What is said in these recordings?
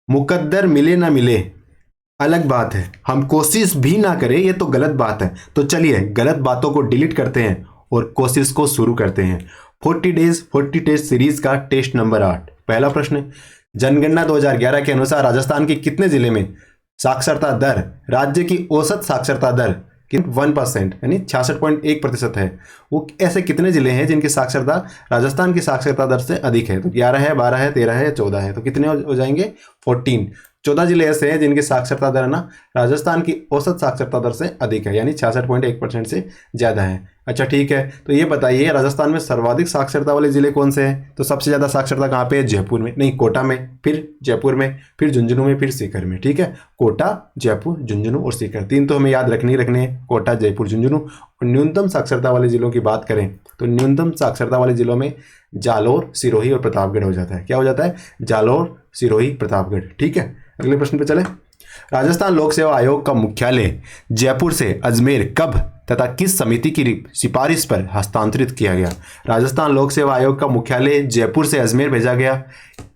मुकद्दर मिले ना मिले अलग बात है, हम कोशिश भी ना करें ये तो गलत बात है। तो चलिए गलत बातों को डिलीट करते हैं और कोशिश को शुरू करते हैं। 40 टेस्ट सीरीज का टेस्ट नंबर 8। पहला प्रश्न, जनगणना 2011 के अनुसार राजस्थान के कितने जिले में साक्षरता दर राज्य की औसत साक्षरता दर 1% यानी 66.1% है। वो ऐसे कितने जिले हैं जिनकी साक्षरता राजस्थान की साक्षरता दर से अधिक है? तो 11 है, 12 है, 13 है या 14 है? तो कितने हो जाएंगे? 14। 14 जिले ऐसे हैं जिनकी साक्षरता दर ना राजस्थान की औसत साक्षरता दर से अधिक है, यानी 66.1% से ज़्यादा है। अच्छा ठीक है, तो ये बताइए राजस्थान में सर्वाधिक साक्षरता वाले जिले कौन से हैं? तो सबसे ज़्यादा साक्षरता कहाँ पे है? जयपुर में, नहीं कोटा में, फिर जयपुर में, फिर झुंझुनू में, फिर सीकर में। ठीक है, कोटा, जयपुर, झुंझुनू और सीकर, तीन तो हमें याद रखने हैं, कोटा, जयपुर, झुंझुनू। और न्यूनतम साक्षरता वाले जिलों की बात करें तो न्यूनतम साक्षरता वाले जिलों में जालोर, सिरोही और प्रतापगढ़ हो जाता है। क्या हो जाता है? जालोर, सिरोही, प्रतापगढ़। ठीक है, अगले प्रश्न पे चले। राजस्थान लोक सेवा आयोग का मुख्यालय जयपुर से अजमेर कब तथा किस समिति की सिफारिश पर हस्तांतरित किया गया? राजस्थान लोक सेवा आयोग का मुख्यालय जयपुर से अजमेर भेजा गया,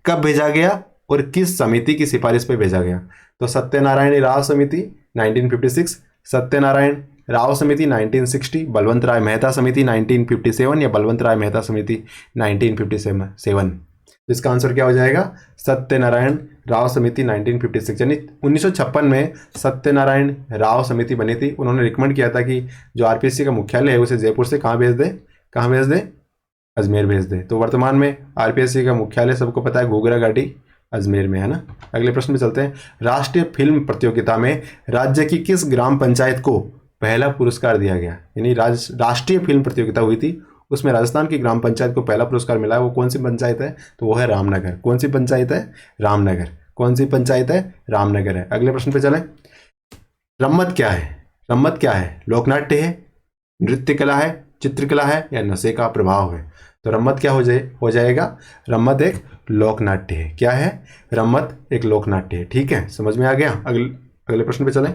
कब भेजा गया और किस समिति की सिफारिश पर भेजा गया? तो सत्यनारायण राव समिति 1956, सत्यनारायण राव समिति 1960, बलवंत राय मेहता समिति 1957 या बलवंत राय मेहता समिति 1957। इसका आंसर क्या हो जाएगा? सत्यनारायण राव समिति 1956, यानी 1956 में सत्यनारायण राव समिति बनी थी। उन्होंने रिकमेंड किया था कि जो आरपीएससी का मुख्यालय है उसे जयपुर से कहाँ भेज दे? कहाँ भेज दे? अजमेर भेज दे। तो वर्तमान में आरपीएससी का मुख्यालय सबको पता है घूघरा घाटी अजमेर में है ना। अगले प्रश्न में चलते हैं। राष्ट्रीय फिल्म प्रतियोगिता में राज्य की किस ग्राम पंचायत को पहला पुरस्कार दिया गया? यानी राष्ट्रीय फिल्म प्रतियोगिता हुई थी, उसमें राजस्थान की ग्राम पंचायत को पहला पुरस्कार मिला है। वो कौन सी पंचायत है? तो वो है रामनगर। कौन सी पंचायत है? रामनगर। कौन सी पंचायत है? रामनगर है। अगले प्रश्न पे चलें। रम्मत क्या है? रम्मत क्या है? लोकनाट्य है, नृत्य कला है, चित्रकला है या नशे का प्रभाव है? तो रम्मत क्या हो जाएगा? रम्मत एक लोकनाट्य है। क्या है? रम्मत एक लोकनाट्य है। ठीक है, समझ में आ गया। अगले प्रश्न पे चलें।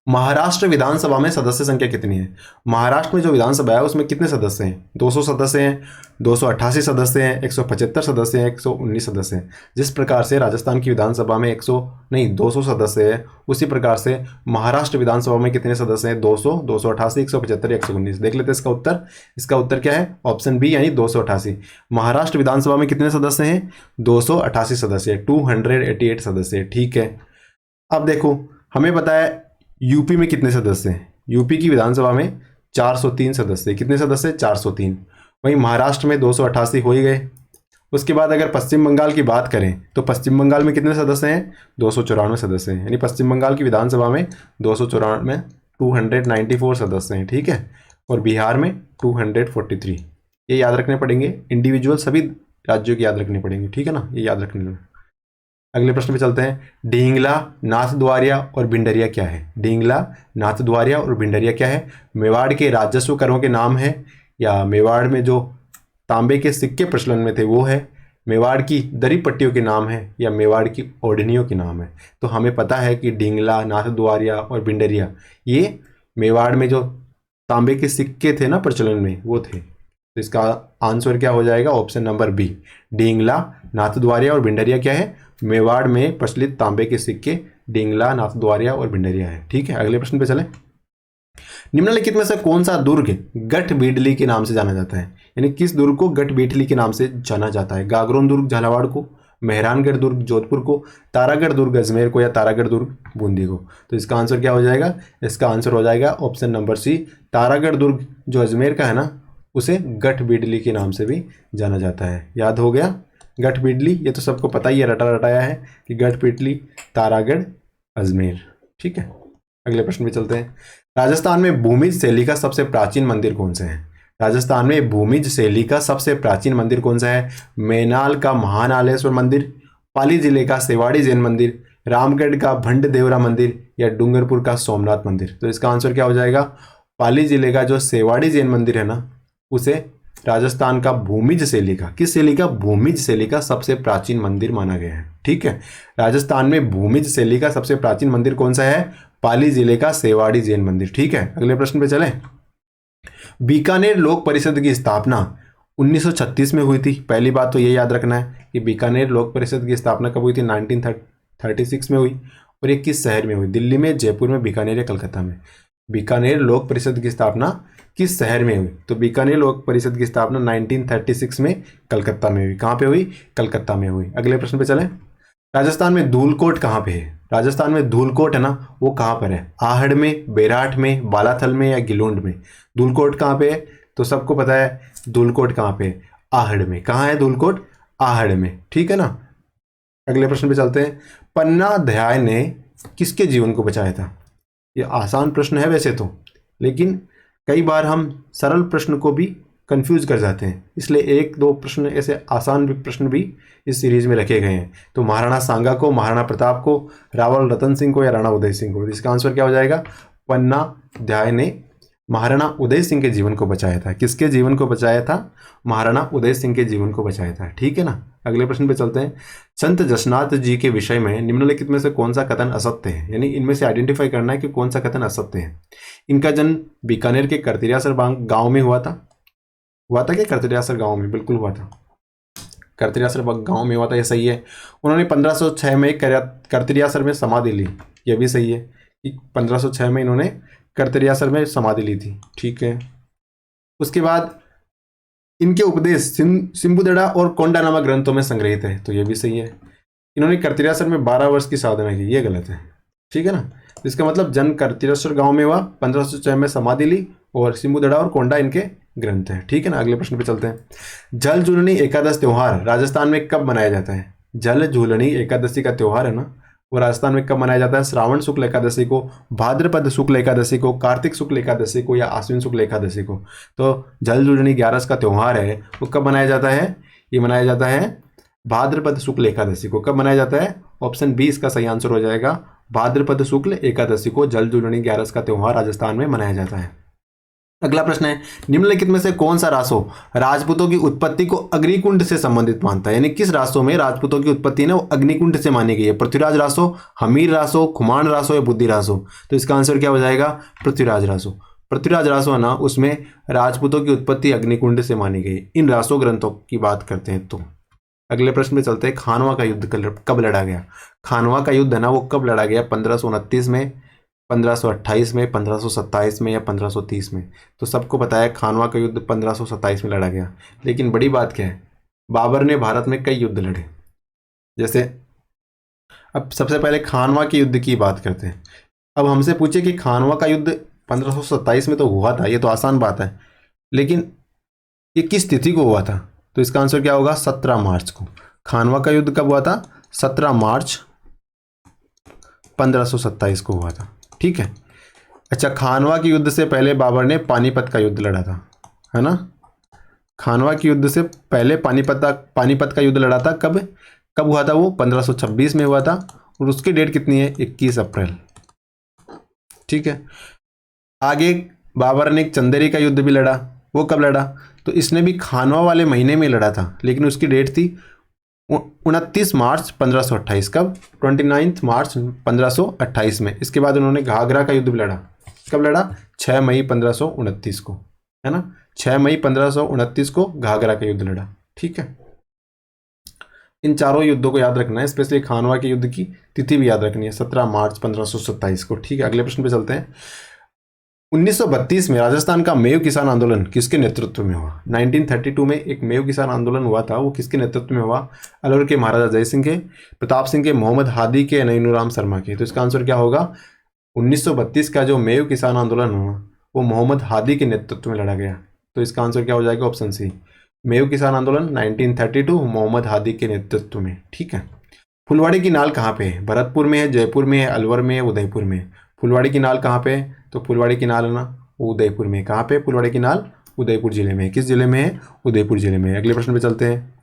महाराष्ट्र विधानसभा में सदस्य संख्या कितनी है? महाराष्ट्र में जो विधानसभा है उसमें कितने सदस्य हैं? 200 सदस्य हैं, 288 सदस्य हैं, 175 सदस्य हैं, 119 सदस्य हैं। जिस प्रकार से राजस्थान की विधानसभा में 200 सदस्य हैं, उसी प्रकार से महाराष्ट्र विधानसभा में कितने सदस्य हैं? 200, 288, 175, 119। देख लेते हैं इसका उत्तर। इसका उत्तर क्या है? ऑप्शन बी, यानी 288। महाराष्ट्र विधानसभा में कितने सदस्य हैं? 288 सदस्य, 288 सदस्य। ठीक है, अब देखो हमें पता है यूपी में कितने सदस्य हैं? यूपी की विधानसभा में 403 सदस्य। कितने सदस्य? 403। वहीं महाराष्ट्र में 288 हो ही गए। उसके बाद अगर पश्चिम बंगाल की बात करें तो पश्चिम बंगाल में कितने सदस्य हैं? 294 सदस्य हैं। यानी पश्चिम बंगाल की विधानसभा में 294 सदस्य हैं। ठीक है, और बिहार में 243। ये याद रखने पड़ेंगे, इंडिविजुअल सभी राज्यों की याद रखनी पड़ेंगे। ठीक है ना, ये याद रखने। अगले प्रश्न पे चलते हैं। ढींगला, नाथद्वारिया और भिंडरिया क्या है? ढींगला, नाथद्वारिया और भिंडरिया क्या है? मेवाड़ के राजस्व करों के नाम है, या मेवाड़ में जो तांबे के सिक्के प्रचलन में थे वो है, मेवाड़ की दरी पट्टियों के नाम है, या मेवाड़ की ओढ़नियों के नाम है? तो हमें पता है कि ढींगला, नाथद्वारिया और भिंडरिया ये मेवाड़ में जो तांबे के सिक्के थे ना प्रचलन में, वो थे। तो इसका आंसर क्या हो जाएगा? ऑप्शन नंबर बी, ढींगला, नाथद्वारिया और भिंडरिया क्या है? मेवाड़ में प्रचलित तांबे के सिक्के ढींगला, नाथद्वारिया और भिंडरिया है। ठीक है, अगले प्रश्न पे चलें। निम्नलिखित में से कौन सा दुर्ग गठबीडली के नाम से जाना जाता है? यानी किस दुर्ग को गठबीडली के नाम से जाना जाता है? गागरोन दुर्ग झालावाड़ को, मेहरानगढ़ दुर्ग जोधपुर को, तारागढ़ दुर्ग अजमेर को, या तारागढ़ दुर्ग बूंदी को? तो इसका आंसर क्या हो जाएगा? इसका आंसर हो जाएगा ऑप्शन नंबर सी, तारागढ़ दुर्ग जो अजमेर का है ना, उसे गठबीडली के नाम से भी जाना जाता है। याद हो गया? गठबीडली, ये तो सबको पता ही है, रटा रटाया है कि गठबीडली, तारागढ़, अजमेर। ठीक है, अगले प्रश्न पे चलते हैं। राजस्थान में भूमिज शैली का सबसे प्राचीन मंदिर कौन सा है? राजस्थान में भूमिज शैली का सबसे प्राचीन मंदिर कौन सा है? मैनाल का महानालेश्वर मंदिर, पाली जिले का सेवाड़ी जैन मंदिर, रामगढ़ का भंड देवरा मंदिर, या डूंगरपुर का सोमनाथ मंदिर? तो इसका आंसर क्या हो जाएगा? पाली जिले का जो सेवाड़ी जैन मंदिर है ना, उसे राजस्थान का भूमिज शैली का, किस शैली का? भूमिज शैली का सबसे प्राचीन मंदिर माना गया है। ठीक है, राजस्थान में भूमिज शैली का सबसे प्राचीन मंदिर कौन सा है? पाली जिले का सेवाड़ी जैन मंदिर। ठीक है, अगले प्रश्न पे चलें। बीकानेर लोक परिषद की स्थापना 1936 में हुई थी। पहली बात तो ये याद रखना है कि बीकानेर लोक परिषद की स्थापना कब हुई थी, 1936 में हुई। और ये किस शहर में हुई, दिल्ली में, जयपुर में, बीकानेर या कलकत्ता में। बीकानेर लोक परिषद की स्थापना किस शहर में हुई, तो बीकानेर लोक परिषद की स्थापना 1936 में कलकत्ता में हुई। कहाँ पे हुई, कलकत्ता में हुई। अगले प्रश्न पे चलें। राजस्थान में धूलकोट कहाँ पे है, राजस्थान में धूलकोट है ना, वो कहाँ पर है, आहड़ में, बेराठ में, बालाथल में या गिलोंड में। धूलकोट कहाँ पे है, तो सबको पता है धूलकोट कहाँ पे है, आहड़ में। कहाँ है धूलकोट, आहड़ में, ठीक है ना। अगले प्रश्न पे चलते हैं। पन्ना अध्याय ने किसके जीवन को बचाया था। ये आसान प्रश्न है वैसे तो, लेकिन कई बार हम सरल प्रश्न को भी कंफ्यूज कर जाते हैं, इसलिए एक दो प्रश्न ऐसे आसान भी प्रश्न भी इस सीरीज में रखे गए हैं। तो महाराणा सांगा को, महाराणा प्रताप को, रावल रतन सिंह को या राणा उदय सिंह को। इसका आंसर क्या हो जाएगा, पन्ना अध्याय ने महाराणा उदय सिंह के जीवन को बचाया था। किसके जीवन को बचाया था, महाराणा उदय सिंह के जीवन को बचाया था, ठीक है ना। अगले प्रश्न पे चलते हैं। संत जसनाथ जी के विषय में निम्नलिखित में से कौन सा कथन असत्य है, यानी इनमें से आइडेंटिफाई करना है कि कौन सा कथन असत्य है। इनका जन्म बीकानेर के करतिरियासर गांव में हुआ था क्या, करतिरियासर गांव में, बिल्कुल हुआ था, करतिरियासर गांव में हुआ था, ये सही है। उन्होंने 1506 में करतिरियासर में समाधि ली, ये भी सही है कि 1506 में इन्होंने करतिरियासर में समाधि ली थी, ठीक है। उसके बाद इनके उपदेश सिंबुदड़ा और कोंडा नामक ग्रंथों में संग्रहित है, तो ये भी सही है। इन्होंने करतिरियासर में 12 वर्ष की साधना की, ये गलत है, ठीक है ना। इसका मतलब जन्म करतिरियासर गांव में हुआ, 1506 में समाधि ली, और सिंबुदड़ा और कोंडा इनके ग्रंथ है, ठीक है ना। अगले प्रश्न पे चलते हैं। जल झूलनी एकादश त्योहार राजस्थान में कब मनाया जाता है। जल झूलनी एकादशी का त्योहार है ना, वो राजस्थान में कब मनाया जाता है, श्रावण शुक्ल एकादशी को, भाद्रपद शुक्ल एकादशी को, कार्तिक शुक्ल एकादशी को या आश्विन शुक्ल एकादशी को। तो जल झूलनी 11 का त्योहार है, वो कब मनाया जाता है, ये मनाया जाता है भाद्रपद शुक्ल एकादशी को। कब मनाया जाता है, ऑप्शन बी इसका सही आंसर हो जाएगा, भाद्रपद शुक्ल एकादशी को जल झूलनी 11 का त्योहार राजस्थान में मनाया जाता है। अगला प्रश्न है, निम्नलिखित में से कौन सा रासो राजपूतों की उत्पत्ति को अग्निकुंड से संबंधित मानता है, यानी किस रासो में राजपूतों की उत्पत्ति ना वो अग्निकुंड से मानी गई है। पृथ्वीराज रासो, हमीर रासो, खुमान रासो या बुद्धि रासो। तो इसका आंसर क्या हो जाएगा, पृथ्वीराज रासो। पृथ्वीराज रासो है ना, उसमें राजपूतों की उत्पत्ति अग्निकुंड से मानी गई। इन रासो ग्रंथों की बात करते हैं। तो अगले प्रश्न में चलते हैं। खानवा का युद्ध कब लड़ा गया। खानवा का युद्ध है ना, वो कब लड़ा गया, 1529 में, 1528 में, 1527 में या 1530 में। तो सबको पता है खानवा का युद्ध 1527 में लड़ा गया। लेकिन बड़ी बात क्या है, बाबर ने भारत में कई युद्ध लड़े। जैसे अब सबसे पहले खानवा के युद्ध की बात करते हैं। अब हमसे पूछे कि खानवा का युद्ध 1527 में तो हुआ था, ये तो आसान बात है, लेकिन ये किस तिथि को हुआ था। तो इसका आंसर क्या होगा, 17 मार्च को। खानवा का युद्ध कब हुआ था, 17 मार्च 1527 को हुआ था, ठीक है। अच्छा, खानवा के युद्ध से पहले बाबर ने पानीपत का युद्ध लड़ा था, है ना। खानवा के युद्ध से पहले पानीपत का युद्ध लड़ा था। कब हुआ था वो, 1526 में हुआ था, और उसकी डेट कितनी है, 21 अप्रैल, ठीक है। आगे बाबर ने एक चंदेरी का युद्ध भी लड़ा, वो कब लड़ा, तो इसने भी खानवा वाले महीने में लड़ा था, लेकिन उसकी डेट थी 29 मार्च 1528। कब, 29 मार्च 1528 में। इसके बाद उन्होंने घाघरा का युद्ध भी लड़ा। कब लड़ा, 6 मई 1529 को, है ना। 6 मई 1529 को घाघरा का युद्ध लड़ा, ठीक है। इन चारों युद्धों को याद रखना है, स्पेशली खानवा के युद्ध की तिथि भी याद रखनी है, 17 मार्च 1527 को, ठीक है। अगले प्रश्न पे चलते हैं। 1932 में राजस्थान का मेव किसान आंदोलन किसके नेतृत्व में हुआ। 1932 में एक मेव किसान आंदोलन हुआ था, वो किसके नेतृत्व में हुआ, अलवर के महाराजा जय सिंह के, प्रताप सिंह के, मोहम्मद हादी के, नईनुराम शर्मा के। तो इसका आंसर क्या होगा, 1932 का जो मेव किसान आंदोलन हुआ वो मोहम्मद हादी के नेतृत्व में लड़ा गया। तो इसका आंसर क्या हो जाएगा, ऑप्शन सी, मेव किसान आंदोलन 1932 मोहम्मद हादी के नेतृत्व में, ठीक है। फुलवाड़ी की नाल कहाँ पे है, भरतपुर में है, जयपुर में है, अलवर में है, उदयपुर में है। फुलवाड़ी की नाल कहाँ पे है, तो फुलवाड़ी की नाल है ना उदयपुर में। कहाँ पे फुलवाड़ी की नाल, उदयपुर जिले में। किस जिले में है, उदयपुर जिले में। अगले प्रश्न पे चलते हैं।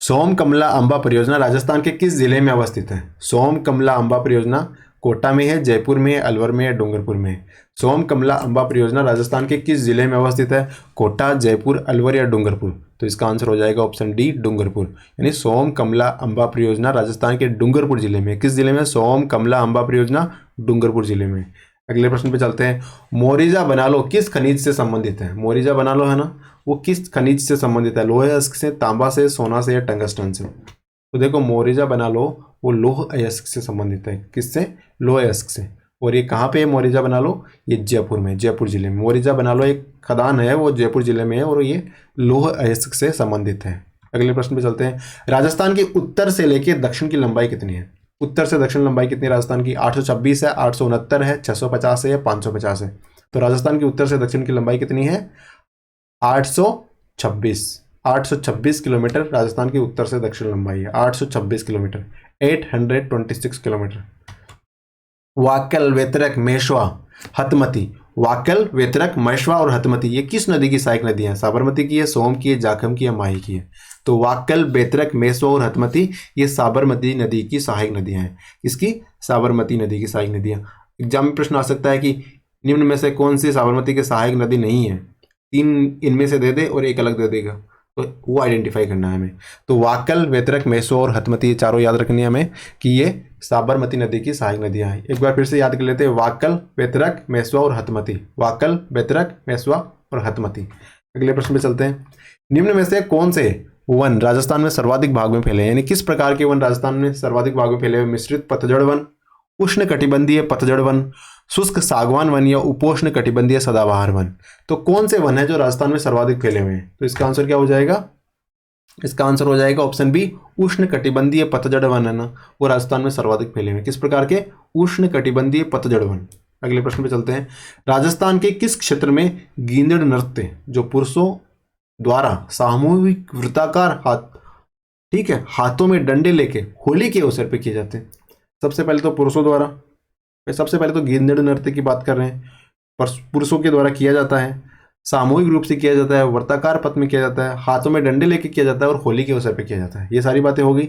सोम कमला अंबा परियोजना राजस्थान के किस जिले में अवस्थित है। सोम कमला अंबा परियोजना कोटा में है, जयपुर में है, अलवर में है, डूंगरपुर में है। सोम कमला अंबा परियोजना राजस्थान के किस जिले में अवस्थित है, कोटा, जयपुर, अलवर या डूंगरपुर। तो इसका आंसर हो जाएगा ऑप्शन डी, डूंगरपुर। यानी सोम कमला अंबा परियोजना राजस्थान के डूंगरपुर जिले में। किस जिले में, सोम कमला अंबा परियोजना डूंगरपुर जिले में। अगले प्रश्न पे चलते हैं। मोरिजा बनालो किस खनिज से संबंधित है। मोरिजा बनालो है ना, वो किस खनिज से संबंधित है? लोहे अयस्क से, तांबा से, सोना से या टंगस्टन से? तो देखो मोरिजा बना लो, वो लौह अयस्क से संबंधित है। किससे? लौह अयस्क से। और ये कहाँ पे है मोरिजा बना लो? ये जयपुर में, जयपुर जिले में। मोरिजा बना लो एक खदान है, वो जयपुर जिले में है और ये लौह अयस्क से संबंधित है। अगले प्रश्न पे चलते हैं। राजस्थान के उत्तर से लेकर दक्षिण की लंबाई कितनी है? उत्तर से दक्षिण लंबाई कितनी है राजस्थान की? 826 है, 869 है, 650 है या 550 है? तो राजस्थान की उत्तर से दक्षिण की लंबाई कितनी है? 826। 826 किलोमीटर राजस्थान की उत्तर से दक्षिण लंबाई है। 826 किलोमीटर, 826 किलोमीटर। वाक्यल, वेतरक, मेशवा, हतमती। वाक्यल, वेतरक, मेशवा और हतमती ये किस नदी की सहायक नदी हैं? साबरमती की है, सोम की है, जाखम की है, माही की है? तो वाक्यल, बेतरक, मेशवा और हतमती ये साबरमती नदी की सहायक नदियां हैं। किसकी? साबरमती नदी की सहायक नदियां। एग्जाम में प्रश्न आ सकता है कि निम्न में से कौन सी साबरमती की सहायक नदी नहीं है? 3 इनमें से दे दे और एक अलग दे देगा, तो वो आइडेंटिफाई करना है हमें। तो वाक्यल, वेतरक, मेसो और हतमती ये चारों याद रखनी है हमें कि ये साबरमती नदी की सहायक नदियां हैं। एक बार फिर से याद कर लेते हैं। वाक्यल, वेतरक, मेसवा और हतमती। वाक्यल, वेतरक, मेसवा और हतमती। अगले प्रश्न पे चलते हैं। निम्न में से कौन से वन राजस्थान में सर्वाधिक भाग में फैले हैं? यानी किस प्रकार के वन राजस्थान में सर्वाधिक भाग में फैले हुए? मिश्रित पतझड़ वन, उष्ण कटिबंधीय पतझड़ वन, शुष्क सागवान वन या उपोष्ण कटिबंधीय सदाबहार वन? तो कौन से वन है जो राजस्थान में सर्वाधिक फैले हुए हैं? तो इसका आंसर क्या हो जाएगा? इसका आंसर हो जाएगा ऑप्शन बी, उष्ण कटिबंधीय पतझड़ वन है ना, वो राजस्थान में सर्वाधिक फैले हुए हैं। किस प्रकार के? उष्ण कटिबंधीय पतझड़ वन। अगले प्रश्न पे चलते हैं। राजस्थान के किस क्षेत्र में गींदड़ नृत्य जो पुरुषों द्वारा सामूहिक वृत्ताकार हाथ, ठीक है, हाथों में डंडे लेके होली के अवसर पे किए जाते हैं? सबसे पहले तो पुरुषों द्वारा, सबसे पहले तो गींदड़ नृत्य की बात कर रहे हैं, पर पुरुषों के द्वारा किया जाता है, सामूहिक रूप से किया जाता है, वर्ताकार पथ में किया जाता है, हाथों में डंडे लेके किया जाता है और होली के अवसर पे किया जाता है। ये सारी बातें हो गई।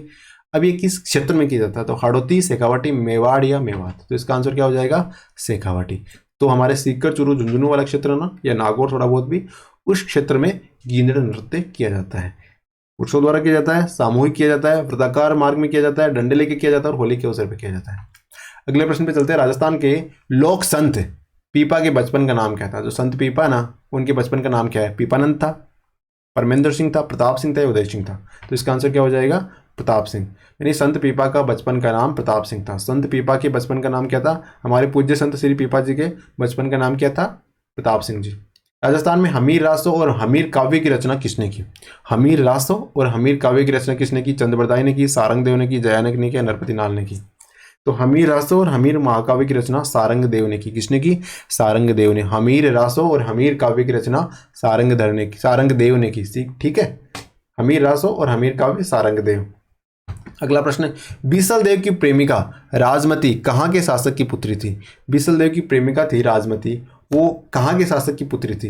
अब ये किस क्षेत्र में किया जाता है? तो हाड़ौती, शेखावाटी, मेवाड़ या मेवात? तो इसका आंसर क्या हो जाएगा? शेखावाटी। तो हमारे सीकर, चूरू, झुंझुनू वाला क्षेत्र ना, या नागौर थोड़ा बहुत भी, उस क्षेत्र में गींदड़ नृत्य किया जाता है। पुरुषों द्वारा किया जाता है, सामूहिक किया जाता है, वृत्ताकार मार्ग में किया जाता है, डंडे लेके किया जाता है और होली के अवसर पर किया जाता है। अगले प्रश्न पे चलते हैं। राजस्थान के लोक संत पीपा के बचपन का नाम क्या था? जो संत पीपा ना, उनके बचपन का नाम क्या है? पीपानंद था, परमेंद्र सिंह था, प्रताप सिंह था या उदय सिंह था? तो इसका आंसर क्या हो जाएगा? प्रताप सिंह। यानी संत पीपा का बचपन का नाम प्रताप सिंह था। संत पीपा के बचपन का नाम क्या था? हमारे पूज्य संत श्री पीपा जी के बचपन का नाम क्या था? प्रताप सिंह जी। राजस्थान में हमीर रासो और हमीर काव्य की रचना किसने की? हमीर रासो और हमीर काव्य की रचना किसने की? चंद्रबरदाई ने की, सारंग देव ने की, जयानक ने की या नरपति नाल ने की? तो हमीर रासो और हमीर महाकाव्य की रचना सारंग देव ने की। किसने की? सारंग देव ने। हमीर रासो और हमीर काव्य की रचना सारंग देव ने की। ठीक है, हमीर रासो और हमीर काव्य सारंग देव। अगला प्रश्न है, बीसल देव की प्रेमिका राजमती कहाँ के शासक की पुत्री थी? बीसल देव की प्रेमिका थी राजमती, वो कहाँ के शासक की पुत्री थी?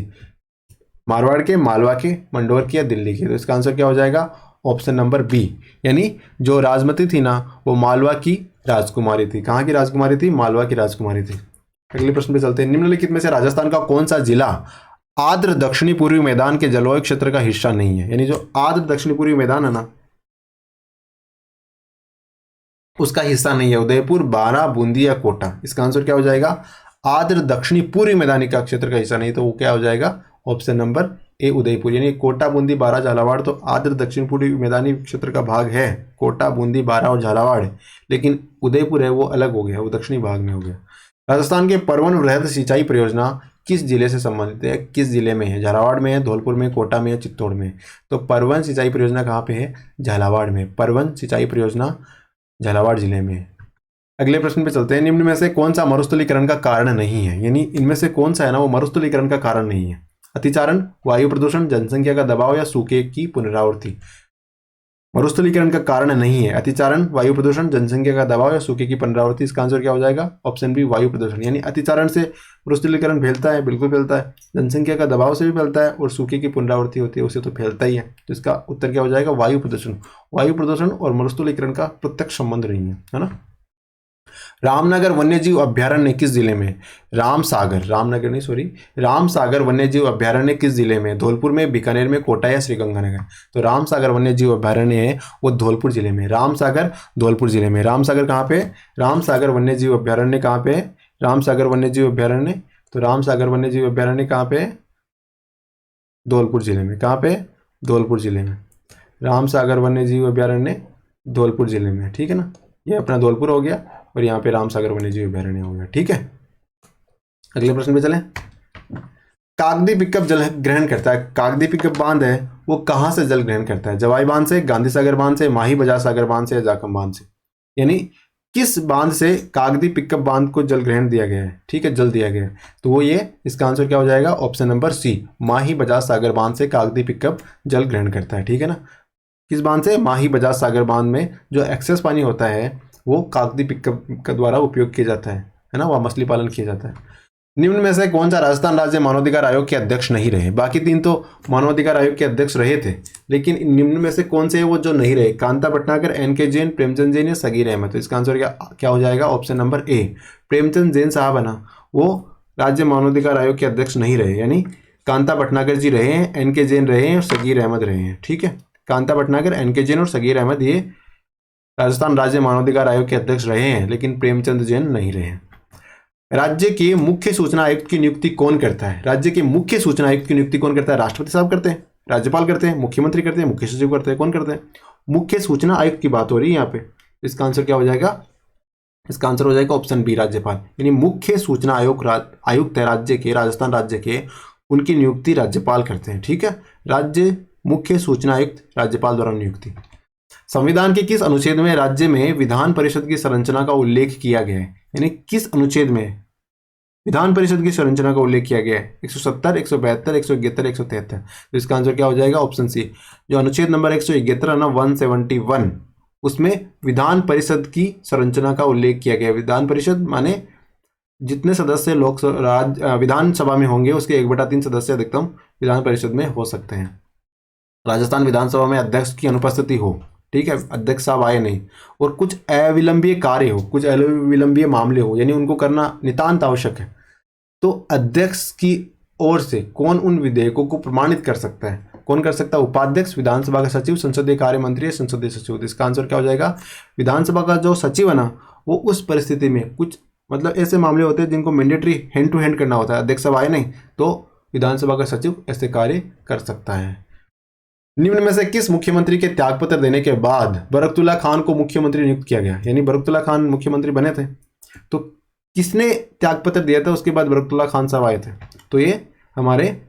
मारवाड़ के, मालवा के, मंडोर की या दिल्ली की? तो इसका आंसर क्या हो जाएगा? ऑप्शन नंबर बी, यानी जो राजमती थी ना, वो मालवा की राजकुमारी थी। कहाँ की राजकुमारी थी? मालवा की राजकुमारी थी। अगले प्रश्न पे चलते हैं। निम्नलिखित में से राजस्थान का कौन सा जिला आर्द्र दक्षिणी पूर्वी मैदान के जलवायु क्षेत्र का हिस्सा नहीं है? यानी जो आर्द्र दक्षिणी पूर्वी मैदान है ना, उसका हिस्सा नहीं है। उदयपुर, बारां, बूंदी या कोटा? इसका आंसर क्या हो जाएगा? आर्द्र दक्षिणी पूर्वी मैदानी का क्षेत्र का हिस्सा नहीं, तो वो क्या हो जाएगा? Option number A, Udaipur. यानी कोटा, बूंदी, बारां, झालावाड़ तो आर्द्र दक्षिण पूर्वी मैदानी क्षेत्र का भाग है। कोटा, बूंदी, बारां और झालावाड़, लेकिन उदयपुर है वो अलग हो गया, वो दक्षिणी भाग में हो गया। राजस्थान के परवन वृहद सिंचाई परियोजना किस जिले से संबंधित है? किस जिले में है? झालावाड़ में है, धौलपुर में, कोटा में या चित्तौड़ में? तो परवन सिंचाई परियोजना कहाँ पे है? झालावाड़ में। परवन सिंचाई परियोजना झालावाड़ जिले में है। अगले प्रश्न पे चलते हैं। निम्न में से कौन सा मरुस्थलीकरण का कारण नहीं है? यानी इनमें से कौन सा है ना, वो मरुस्थलीकरण का कारण नहीं है? अतिचारण, वायु प्रदूषण, जनसंख्या का दबाव या सूखे की पुनरावृत्ति? मरुस्थलीकरण का कारण नहीं है अतिचारण, वायु प्रदूषण, जनसंख्या का दबाव या सूखे की पुनरावृत्ति। इसका आंसर क्या हो जाएगा? ऑप्शन बी, वायु प्रदूषण। यानी अतिचारण से मरुस्थलीकरण फैलता है, बिल्कुल फैलता है। जनसंख्या का दबाव से भी फैलता है और सूखे की पुनरावृत्ति होती है, उससे तो फैलता ही है। तो इसका उत्तर क्या हो जाएगा? वायु प्रदूषण। वायु प्रदूषण और मरुस्थलीकरण का प्रत्यक्ष संबंध नहीं है ना। रामनगर वन्यजीव अभ्यारण्य किस जिले में? रामसागर वन्यजीव अभ्यारण्य किस जिले में? धौलपुर में, बीकानेर में, कोटा या श्रीगंगानगर? तो रामसागर वन्यजीव अभ्यारण्य है वो धौलपुर जिले में। रामसागर धौलपुर जिले में। रामसागर कहाँ पे? रामसागर वन्यजीव अभ्यारण्य कहाँ पे? रामसागर वन्यजीव अभ्यारण्य। तो रामसागर वन्यजीव अभ्यारण्य कहाँ पे? धौलपुर जिले में। कहाँ पे? धौलपुर जिले में। रामसागर वन्य जीव अभयारण्य धौलपुर जिले में, ठीक है ना। ये अपना धौलपुर हो गया और यहाँ पे रामसागर वन्य जीव अभयारण्य हो गया, ठीक है। अगले प्रश्न पे चलें। कागदी पिकअप जल ग्रहण करता है, कागदी पिकअप बांध है वो कहाँ से जल ग्रहण करता है? जवाई बांध से, गांधी सागर बांध से, माही बजाज सागर बांध से या जाखम बांध से? यानी किस बांध से कागदी पिकअप बांध को जल ग्रहण दिया गया है, ठीक है, जल दिया गया है। तो वो ये, इसका आंसर क्या हो जाएगा? Option number C, Mahi Bajaj Sagar बांध से कागदी पिकअप जल ग्रहण करता है, ठीक है ना। किस बांध से? माही बजाज सागर बांध में जो एक्सेस पानी होता है वो कागदी पिकअप के द्वारा उपयोग किया जाता है ना, वह मछली पालन किया जाता है। निम्न में से कौन सा राजस्थान राज्य मानवाधिकार आयोग के अध्यक्ष नहीं रहे? बाकी तीन तो मानवाधिकार आयोग के अध्यक्ष रहे थे, लेकिन निम्न में से कौन से है वो जो नहीं रहे? कांता भटनागर, एन.के. जैन, प्रेमचंद जैन या सगीर अहमद? तो इसका आंसर क्या हो जाएगा? Option number A, Premchand Jain साहब है ना, वो राज्य मानवाधिकार आयोग के अध्यक्ष नहीं रहे। यानी कांता भटनागर जी रहे हैं, एन.के. जैन रहे हैं और सगीर अहमद रहे हैं, ठीक है। कांता भटनागर, एन.के. जैन और सगीर अहमद ये राजस्थान राज्य मानवाधिकार आयोग के अध्यक्ष रहे हैं, लेकिन प्रेमचंद जैन नहीं रहे हैं। राज्य के मुख्य सूचना आयुक्त की नियुक्ति कौन करता है? राज्य के मुख्य सूचना आयुक्त की नियुक्ति कौन करता है? राष्ट्रपति साहब करते हैं, राज्यपाल करते हैं, मुख्यमंत्री करते हैं, मुख्य सचिव करते हैं, कौन करते हैं? मुख्य सूचना आयुक्त की बात हो रही है यहाँ पे। इसका आंसर क्या हो जाएगा? इसका आंसर हो जाएगा ऑप्शन बी, राज्यपाल। यानी मुख्य सूचना आयुक्त है राज्य के, राजस्थान राज्य के, उनकी नियुक्ति राज्यपाल करते हैं, ठीक है। राज्य मुख्य सूचना आयुक्त राज्यपाल द्वारा नियुक्ति। संविधान के किस अनुच्छेद में राज्य में विधान परिषद की संरचना का उल्लेख किया गया है? यानी किस अनुच्छेद में विधान परिषद की संरचना का उल्लेख किया गया है? 170, 172, 171, 173। तो इसका आंसर क्या हो जाएगा? ऑप्शन सी, जो अनुच्छेद नंबर 171 है ना, 171, उसमें विधान परिषद की संरचना का उल्लेख किया गया है। विधान परिषद माने जितने सदस्य विधानसभा में होंगे उसके 1/3 सदस्य अधिकतम विधान परिषद में हो सकते हैं। राजस्थान विधानसभा में अध्यक्ष की अनुपस्थिति हो, ठीक है, अध्यक्ष साहब आए नहीं, और कुछ अविलंबीय कार्य हो, कुछ अविलंबीय मामले हो, यानी उनको करना नितांत आवश्यक है, तो अध्यक्ष की ओर से कौन उन विधेयकों को प्रमाणित कर सकता है? कौन कर सकता है? उपाध्यक्ष, विधानसभा का सचिव, संसदीय कार्य मंत्री या संसदीय सचिव? इसका आंसर क्या हो जाएगा? विधानसभा का जो सचिव है ना, वो उस परिस्थिति में कुछ मतलब ऐसे मामले होते हैं जिनको मैंडेटरी हैंड टू हैंड करना होता है, अध्यक्ष साहब आए नहीं तो विधानसभा का सचिव ऐसे कार्य कर सकता है। निम्न में से किस मुख्यमंत्री के त्यागपत्र देने के बाद बरकतुल्ला खान को मुख्यमंत्री नियुक्त किया गया? यानी बरकतुल्ला खान मुख्यमंत्री बने थे, तो किसने त्यागपत्र दिया था उसके बाद बरकतुल्ला खान साहब आए थे? तो ये हमारे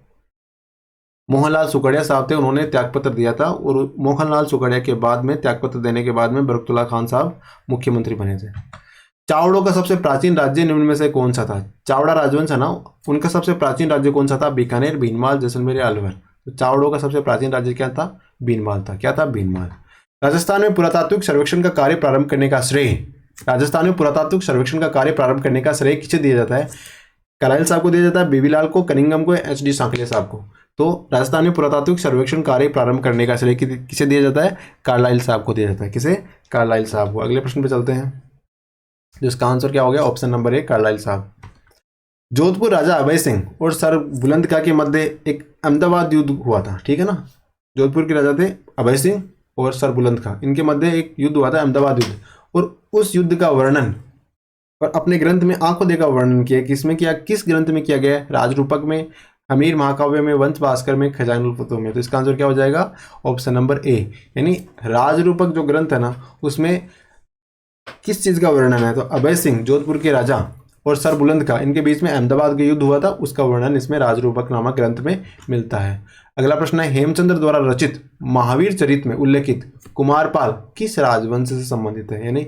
मोहनलाल सुखड़िया साहब थे, उन्होंने त्यागपत्र दिया था, और मोहनलाल सुखड़िया के बाद में त्यागपत्र देने के बाद में बरकतुल्ला खान साहब मुख्यमंत्री बने थे। चावड़ों का सबसे प्राचीन राज्य निम्न में से कौन सा था? चावड़ा राजवंश है ना, उनका सबसे प्राचीन राज्य कौन सा था? बीकानेर, भीनमाल, जैसलमेर या अलवर? तो चावड़ों का सबसे प्राचीन राज्य क्या था? भीनमाल था। क्या था? भीनमाल। राजस्थान में पुरातात्विक सर्वेक्षण का कार्य प्रारंभ करने का श्रेय, राजस्थान में पुरातात्विक सर्वेक्षण का कार्य प्रारंभ करने का श्रेय किसे दिया जाता है? कार्लाइल साहब को दिया जाता है, बेबीलाल को, कनिंघम को, एच.डी. सांकले साहब को? तो राजस्थान में पुरातात्विक सर्वेक्षण कार्य प्रारंभ करने का श्रेय किसे दिया जाता है? कार्लाइल साहब को दिया जाता है। किसे? कार्लाइल साहब को। अगले प्रश्न पे चलते हैं, जिसका आंसर क्या हो गया? ऑप्शन नंबर ए, कार्लाइल साहब। जोधपुर राजा अभय सिंह और सर बुलंदका के मध्य एक अहमदाबाद युद्ध हुआ था, ठीक है ना। जोधपुर के राजा थे अभय सिंह और सर बुलंदका, इनके मध्य एक युद्ध हुआ था, अहमदाबाद युद्ध, और उस युद्ध का वर्णन और अपने ग्रंथ में आंखों देखा वर्णन किया। किसमें किया? किस ग्रंथ में किया गया? राजरूपक में, हमीर महाकाव्य में, वंश भास्कर में, खजानुल फतूह में? तो इसका आंसर क्या हो जाएगा? ऑप्शन नंबर ए, यानी राजरूपक जो ग्रंथ है ना उसमें किस चीज का वर्णन है? तो अभय सिंह जोधपुर के राजा और सर बुलंदका, इनके बीच में अहमदाबाद का युद्ध हुआ था, उसका वर्णन इसमें राजरूपक नामक ग्रंथ में मिलता है। अगला प्रश्न है, हेमचंद्र द्वारा रचित महावीर चरित में उल्लेखित कुमारपाल किस राजवंश से संबंधित है? यानी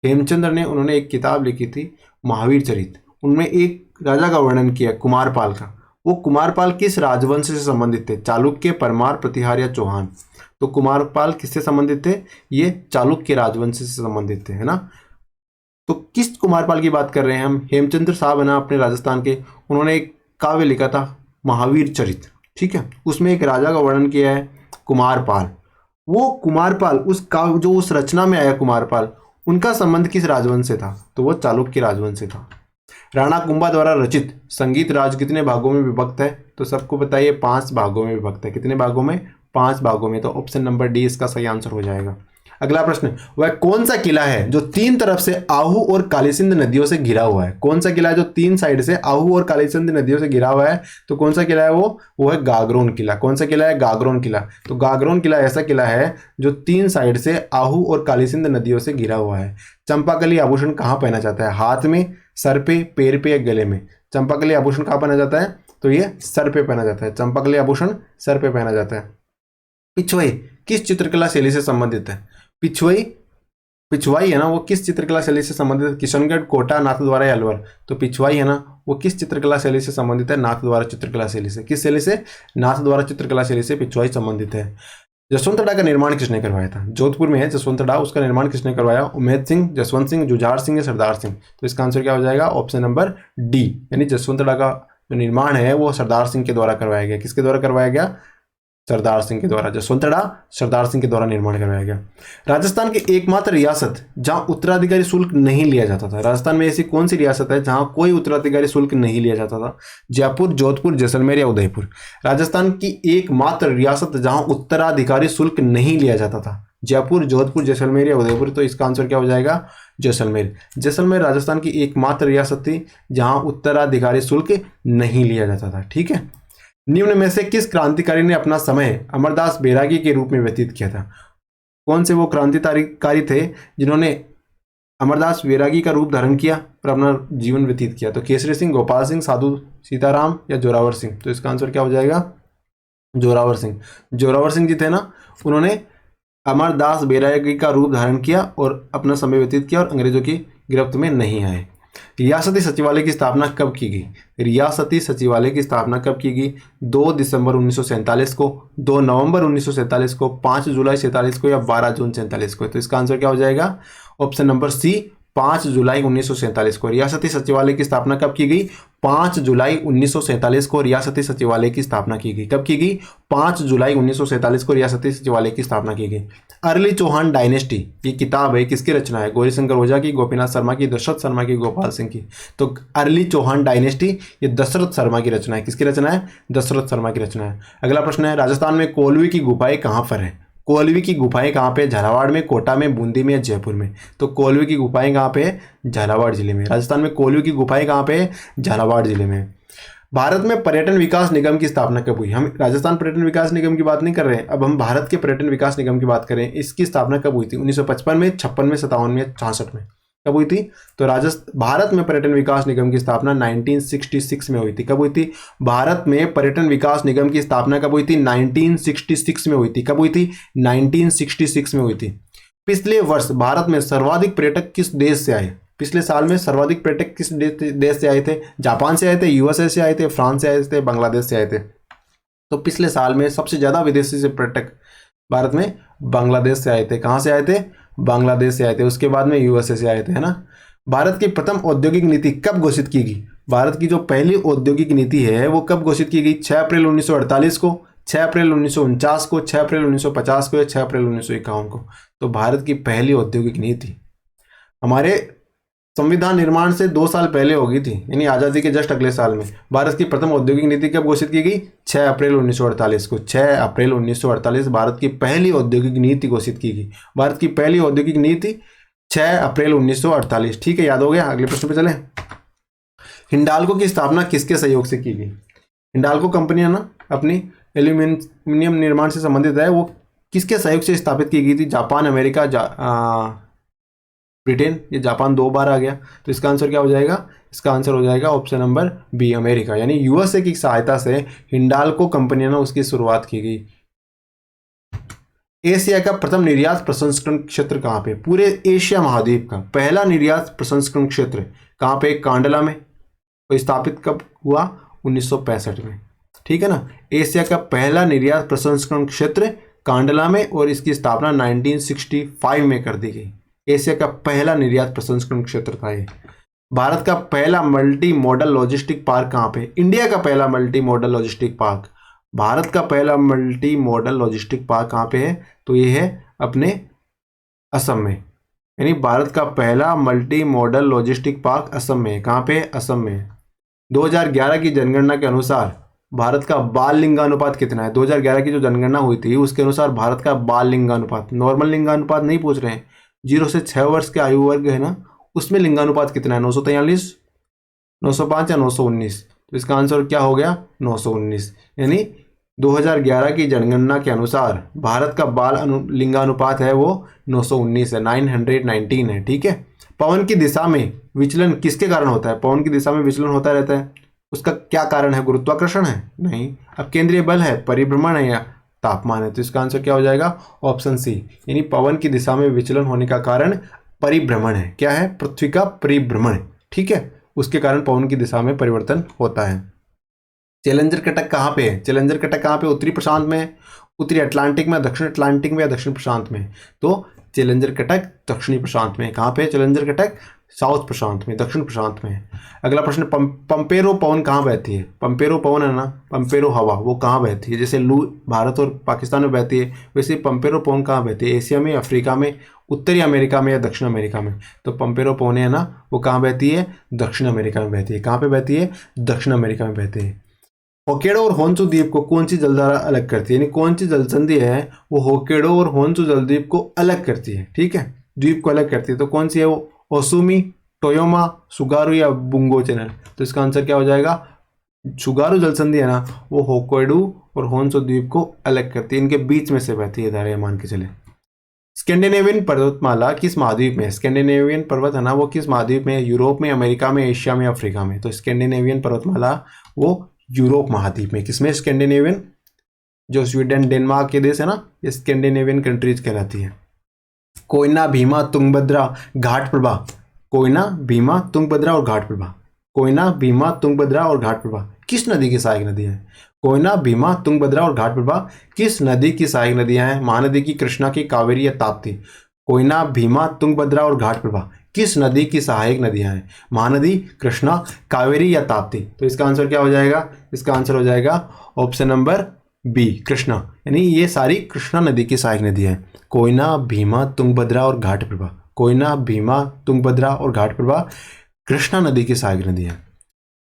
हेमचंद्र ने, उन्होंने एक किताब लिखी थी महावीर चरित, उनमें एक राजा का वर्णन किया कुमारपाल का। वो कुमारपाल किस राजवंश से संबंधित थे? चालुक्य, परमार, प्रतिहार या चौहान? तो कुमारपाल किससे संबंधित थे? ये चालुक्य राजवंश से संबंधित थे, है ना। तो किस कुमारपाल की बात कर रहे हैं हम? हेमचंद्र साहब है ना अपने राजस्थान के, उन्होंने एक काव्य लिखा था महावीर चरित, ठीक है, उसमें एक राजा का वर्णन किया है कुमारपाल। वो कुमारपाल उस काव्य जो उस रचना में आया कुमारपाल, उनका संबंध किस राजवंश से था? तो वो चालुक्य राजवंश से था। राणा कुंभा द्वारा रचित संगीत राज कितने भागों में विभक्त है? तो सबको बताइए 5 भागों में विभक्त है। कितने भागों में? 5 भागों में। तो ऑप्शन नंबर डी इसका सही आंसर हो जाएगा। अगला प्रश्न, वह कौन सा किला है जो तीन तरफ से आहू और कालीसिंध नदियों से घिरा हुआ है? कौन सा किला है जो तीन साइड से आहू और कालीसिंध नदियों से घिरा हुआ है? तो कौन सा किला है वो है गागरोन किला। कौन सा किला है? गागरोन किला। तो गागरोन किला ऐसा किला है जो तीन साइड से आहू और कालीसिंध नदियों से घिरा हुआ है। चंपाकली आभूषण कहाँ पहना जाता है? हाथ में, सर पे, पैर पे या गले में? चंपाकली आभूषण कहाँ पहना जाता है? तो ये सर पे पहना जाता है। चंपाकली आभूषण सर पे पहना जाता है। पिछवाई किस चित्रकला शैली से संबंधित है? पिछवाई है ना, वो किस चित्रकला शैली से संबंधित है? किशनगढ़, कोटा, नाथद्वारा या अलवर? तो पिछवाई है ना, वो किस चित्रकला शैली से संबंधित है? नाथद्वारा चित्रकला शैली से। किस शैली से? नाथद्वारा चित्रकला शैली से पिछवाई संबंधित है। जसवंतड़ा का निर्माण किसने करवाया था? जोधपुर में है जसवंतड़ा, उसका निर्माण किसने करवाया? उमेद सिंह, जसवंत सिंह, जुझार सिंह या सरदार सिंह? तो इसका आंसर क्या हो जाएगा? ऑप्शन नंबर डी, यानी जसवंतड़ा का जो निर्माण है वो सरदार सिंह के द्वारा करवाया गया। किसके द्वारा करवाया गया? सरदार सिंह के द्वारा। जसवंतड़ा सरदार सिंह के द्वारा निर्माण करवाया गया। राजस्थान की एकमात्र रियासत जहां उत्तराधिकारी शुल्क नहीं लिया जाता था? राजस्थान में ऐसी कौन सी रियासत है जहां कोई उत्तराधिकारी शुल्क नहीं लिया जाता था? जयपुर, जोधपुर, जैसलमेर या उदयपुर? राजस्थान की एकमात्र रियासत जहां उत्तराधिकारी शुल्क नहीं लिया जाता था? जयपुर, जोधपुर, जैसलमेर या उदयपुर? तो इसका आंसर क्या हो जाएगा? जैसलमेर। जैसलमेर राजस्थान की एकमात्र रियासत थी जहां उत्तराधिकारी शुल्क नहीं लिया जाता था। ठीक है। निम्न में से किस क्रांतिकारी ने अपना समय अमरदास बैरागी के रूप में व्यतीत किया था? कौन से वो क्रांतिकारी थे जिन्होंने अमरदास बैरागी का रूप धारण किया और अपना जीवन व्यतीत किया? तो केसरी सिंह, गोपाल सिंह, साधु सीताराम या जोरावर सिंह? तो इसका आंसर क्या हो जाएगा? जोरावर सिंह। जोरावर सिंह जी थे ना, उन्होंने अमरदास बैरागी का रूप धारण किया और अपना समय व्यतीत किया और अंग्रेजों की गिरफ्त में नहीं आए। रियासती सचिवालय की स्थापना कब की गई? रियासती सचिवालय की स्थापना कब की गई? 2 दिसंबर 1947 को, 2 नवंबर 1947 को, 5 जुलाई 47 को या 12 जून 47 को? तो इसका आंसर क्या हो जाएगा? ऑप्शन नंबर सी, 5 जुलाई 1947 को। रियासती सचिवालय की स्थापना कब की गई? 5 जुलाई 1947 को रियासती सचिवालय की स्थापना की गई। कब की गई? 5 जुलाई 1947 को रियासती सचिवालय की स्थापना की गई। अर्ली चौहान डायनेस्टी ये किताब है, किसकी रचना है? गौरीशंकर ओझा की, गोपीनाथ शर्मा की, दशरथ शर्मा की, गोपाल सिंह की? तो अर्ली चौहान डायनेस्टी ये दशरथ शर्मा की रचना है। किसकी रचना है? दशरथ शर्मा की रचना है। अगला प्रश्न है, राजस्थान में कोलवी की गुफाएं कहाँ पर है? कोलवी की गुफाएं कहाँ पे? झालावाड़ में, कोटा में, बूंदी में या जयपुर में? तो कोलवी की गुफाएं कहाँ पे है? झालावाड़ जिले में। राजस्थान में कोलवी की गुफाएं कहाँ पे है? झालावाड़ जिले में। भारत में पर्यटन विकास निगम की स्थापना कब हुई? हम राजस्थान पर्यटन विकास निगम की बात नहीं कर रहे हैं, अब हम भारत के पर्यटन विकास निगम की बात करें। इसकी स्थापना कब हुई थी? 1955 में, 56 में, 57 में, 66 में? कब हुई थी? तो भारत में पर्यटन विकास निगम की स्थापना 1966 में हुई थी। कब हुई थी? भारत में पर्यटन विकास निगम की स्थापना कब हुई थी? 1966 में हुई थी। कब हुई थी? 1966 में हुई थी। पिछले वर्ष भारत में सर्वाधिक पर्यटक किस देश से आए? पिछले साल में सर्वाधिक पर्यटक किस देश से आए थे? जापान से आए थे, यूएसए से आए थे, फ्रांस से आए थे, बांग्लादेश से आए थे? तो पिछले साल में सबसे ज्यादा विदेशी से पर्यटक भारत में बांग्लादेश से आए थे। कहाँ से आए थे? बांग्लादेश से आए थे। उसके बाद में यूएसए से आए थे, है ना। भारत की प्रथम औद्योगिक नीति कब घोषित की गई? भारत की जो पहली औद्योगिक नीति है वो कब घोषित की गई? 6 अप्रैल 1948 को, 6 अप्रैल 1949 को, 6 अप्रैल 1950 को या 6 अप्रैल 1951 को? तो भारत की पहली औद्योगिक नीति हमारे संविधान निर्माण से 2 साल पहले हो गई थी, यानी आज़ादी के जस्ट अगले साल में। भारत की प्रथम औद्योगिक नीति कब घोषित की गई? 6 अप्रैल 1948 को। 6 अप्रैल 1948 भारत की पहली औद्योगिक नीति घोषित की गई। भारत की पहली औद्योगिक नीति 6 अप्रैल 1948। ठीक है, याद हो गया। अगले प्रश्न पे चले। हिंडाल्को की स्थापना किसके सहयोग से की गई? हिंडाल्को कंपनी है ना, अपनी एल्यूमिनियम निर्माण से संबंधित है, वो किसके सहयोग से स्थापित की गई थी? Japan, America, Britain? ये जापान 2 बार आ गया, तो इसका आंसर क्या हो जाएगा? इसका आंसर हो जाएगा ऑप्शन नंबर बी, अमेरिका। यानी यूएसए की सहायता से हिंडाल्को कंपनी है ना, उसकी शुरुआत की गई। एशिया का प्रथम निर्यात प्रसंस्करण क्षेत्र कहाँ पे? पूरे एशिया महाद्वीप का पहला निर्यात प्रसंस्करण क्षेत्र कहाँ पे? कांडला में। तो स्थापित कब हुआ? 1965 में। ठीक है ना। एशिया का पहला निर्यात प्रसंस्करण क्षेत्र कांडला में, और इसकी स्थापना 1965 में कर दी गई। एशिया का पहला निर्यात प्रसंस्करण क्षेत्र था ये। भारत का पहला मल्टी मॉडल लॉजिस्टिक पार्क कहाँ पे? इंडिया का पहला multi modal logistic park, Bharat का पहला मल्टी मॉडल लॉजिस्टिक पार्क कहाँ पे है? तो ये है अपने असम में। यानी भारत का पहला multi modal logistic park Assam में है। कहाँ पे? असम में। 2011 की जनगणना के अनुसार भारत का बाल लिंगानुपात कितना है? 2011 की जो जनगणना हुई थी उसके अनुसार भारत का बाल लिंगानुपात, नॉर्मल लिंगानुपात नहीं पूछ रहे हैं, 0 से 6 वर्ष के आयु वर्ग है ना, उसमें लिंगानुपात कितना है? 943, 905 या 919? तो इसका आंसर क्या हो गया? 919। यानी 2011 की जनगणना के अनुसार भारत का बाल लिंगानुपात है वो 919 है, 919 है। ठीक है। पवन की दिशा में विचलन किसके कारण होता है? पवन की दिशा में विचलन होता रहता है, उसका क्या कारण है? गुरुत्वाकर्षण है? नहीं। अब केंद्रीय बल है, परिभ्रमण है या तापमान है? तो इसका आंसर क्या हो जाएगा? ऑप्शन सी, यानी पवन की दिशा में विचलन होने का कारण परिभ्रमण है। क्या है? पृथ्वी का परिभ्रमण। ठीक है, उसके कारण पवन की दिशा में परिवर्तन होता है। चैलेंजर कटक कहाँ पे है? चैलेंजर कटक कहाँ पे? उत्तरी प्रशांत में, उत्तरी अटलांटिक में, दक्षिण अटलांटिक में या दक्षिण प्रशांत में? तो चैलेंजर कटक दक्षिणी प्रशांत में। कहाँ पे है चैलेंजर कटक? साउथ प्रशांत में, दक्षिण प्रशांत में। अगला प्रश्न, पंपेरो पवन कहाँ बहती है? पंपेरो पवन है ना, पंपेरो हवा, वो कहाँ बहती है? जैसे लू भारत और पाकिस्तान में बहती है, वैसे पंपेरो पवन कहाँ बहती है? एशिया में, अफ्रीका में, उत्तरी अमेरिका में या दक्षिण अमेरिका में? तो पंपेरो पवन है ना, वो कहाँ बहती है? दक्षिण अमेरिका में बहती है। कहाँ पे बहती है? दक्षिण अमेरिका में बहती है। होक्काइडो और होन्शु द्वीप को कौन सी जलधारा अलग करती है? यानी कौन सी जलसंधि है वो होक्काइडो और होन्शु जलद्वीप को अलग करती है? ठीक है, द्वीप को अलग करती है। तो कौन सी है वो? ओसुमी, टोयोमा, सुगारू या बुंगो चैनल? तो इसका आंसर क्या हो जाएगा? सुगारू जलसंधि है ना, वो होक्काइडो और होन्शु द्वीप को अलग करती है, इनके बीच में से बहती है धारा, मान के चले। स्कैंडिनेवियन पर्वतमाला किस महाद्वीप में है? स्कैंडिनेवियन पर्वत है ना, वो किस महाद्वीप में है? यूरोप में, अमेरिका में, एशिया में, अफ्रीका में? तो स्कैंडिनेवियन पर्वतमाला वो यूरोप महाद्वीप में। किसमें? स्कैंडिनेवियन, जो स्वीडन डेनमार्क के देश है ना, ये स्कैंडिनेवियन कंट्रीज कहलाती है। कोयना, भीमा, तुंगभद्रा, घाटप्रभा। कोयना, भीमा, तुंगभद्रा और घाटप्रभा। कोयना, भीमा, तुंगभद्रा और घाटप्रभा किस नदी की सहायक नदी है? कोयना, भीमा, तुंगभद्रा और घाटप्रभा किस नदी की सहायक नदियां हैं? महानदी की, कृष्णा की, कावेरी या ताप्ती? कोयना, भीमा, तुंगभद्रा और घाटप्रभा किस नदी की सहायक नदियां हैं? महानदी, कृष्णा, कावेरी या ताप्ती? तो इसका आंसर क्या हो जाएगा? इसका आंसर हो जाएगा ऑप्शन नंबर बी, कृष्णा। यानी ये सारी कृष्णा नदी की सहायक नदियां हैं। कोयना, भीमा, तुंगभद्रा और घाटप्रभा। कोयना, भीमा, तुंगभद्रा और घाटप्रभा कृष्णा नदी की सहायक नदियां हैं।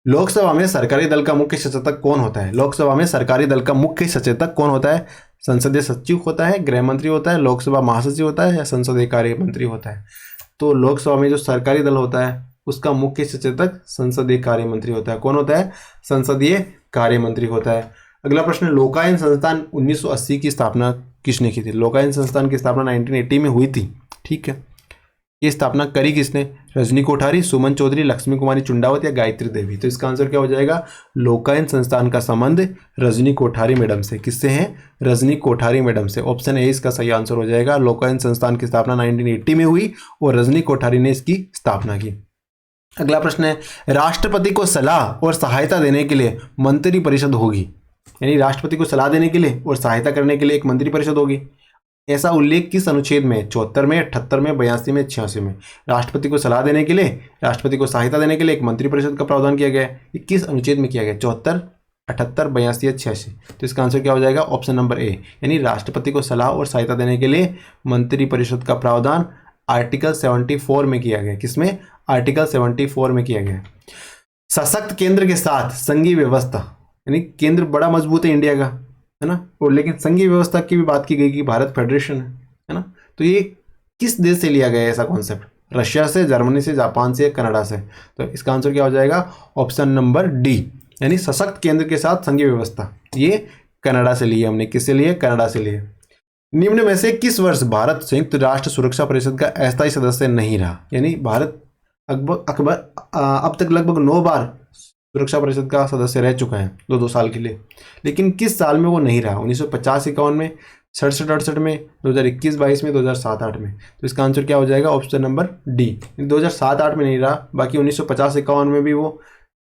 लोकसभा में सरकारी दल का मुख्य सचेतक कौन होता है? लोकसभा में सरकारी दल का मुख्य सचेतक कौन होता है? संसदीय सचिव होता है, गृह मंत्री होता है, लोकसभा महासचिव होता है या संसदीय कार्य मंत्री होता है? तो लोकसभा में जो सरकारी दल होता है उसका मुख्य सचेतक संसदीय कार्य मंत्री होता है। कौन होता है? संसदीय कार्य मंत्री होता है। अगला प्रश्न, लोकायन संस्थान 1980 की स्थापना किसने की थी? लोकायन संस्थान की स्थापना 1980 में हुई थी। ठीक है, ये स्थापना करी किसने? रजनी कोठारी, सुमन चौधरी, लक्ष्मी कुमारी चुंडावत या गायत्री देवी? तो इसका आंसर क्या हो जाएगा? लोकायन संस्थान का संबंध रजनी कोठारी मैडम से। किससे है? रजनी कोठारी मैडम से। ऑप्शन ए इसका सही आंसर हो जाएगा। लोकायन संस्थान की स्थापना 1980 में हुई और रजनी कोठारी ने इसकी स्थापना की। अगला प्रश्न है, राष्ट्रपति को सलाह और सहायता देने के लिए मंत्री परिषद होगी। यानी राष्ट्रपति को सलाह देने के लिए और सहायता करने के लिए एक मंत्री परिषद होगी। ऐसा उल्लेख किस अनुच्छेद में? 74 में, 78 में, 82 में, 86 में? राष्ट्रपति को सलाह देने के लिए, राष्ट्रपति को सहायता देने के लिए एक मंत्री परिषद का प्रावधान किया गया है। ये किस अनुच्छेद में किया गया? 74, 78, 82 या 86? तो इसका आंसर क्या हो जाएगा? ऑप्शन नंबर ए, यानी राष्ट्रपति को सलाह और सहायता देने के लिए मंत्री परिषद का प्रावधान आर्टिकल 74 में किया गया। किसमें? आर्टिकल 74 में किया गया। सशक्त केंद्र के साथ संघीय व्यवस्था, यानी केंद्र बड़ा मजबूत है इंडिया का, है ना, और लेकिन संघीय व्यवस्था की भी बात की गई कि भारत फेडरेशन है ना। तो ये किस देश से लिया गया ऐसा कॉन्सेप्ट? रशिया से, जर्मनी से, जापान से, कनाडा से? तो इसका आंसर क्या हो जाएगा? ऑप्शन नंबर डी, यानी सशक्त केंद्र के साथ संघीय व्यवस्था, ये कनाडा से लिए हमने। किससे लिए? कनाडा से लिए। निम्न में से किस वर्ष भारत संयुक्त राष्ट्र सुरक्षा परिषद का अस्थायी सदस्य नहीं रहा? यानी भारत अब तक लगभग 9 बार सुरक्षा परिषद का सदस्य रह चुका है, 2-2 साल के लिए, लेकिन किस साल में वो नहीं रहा? 1950-51 में, 67-68 में, 2021-22 में, 2007-08 में? तो इसका आंसर क्या हो जाएगा? ऑप्शन नंबर डी, 2007-08 में नहीं रहा, बाकी 1950-51 में भी वो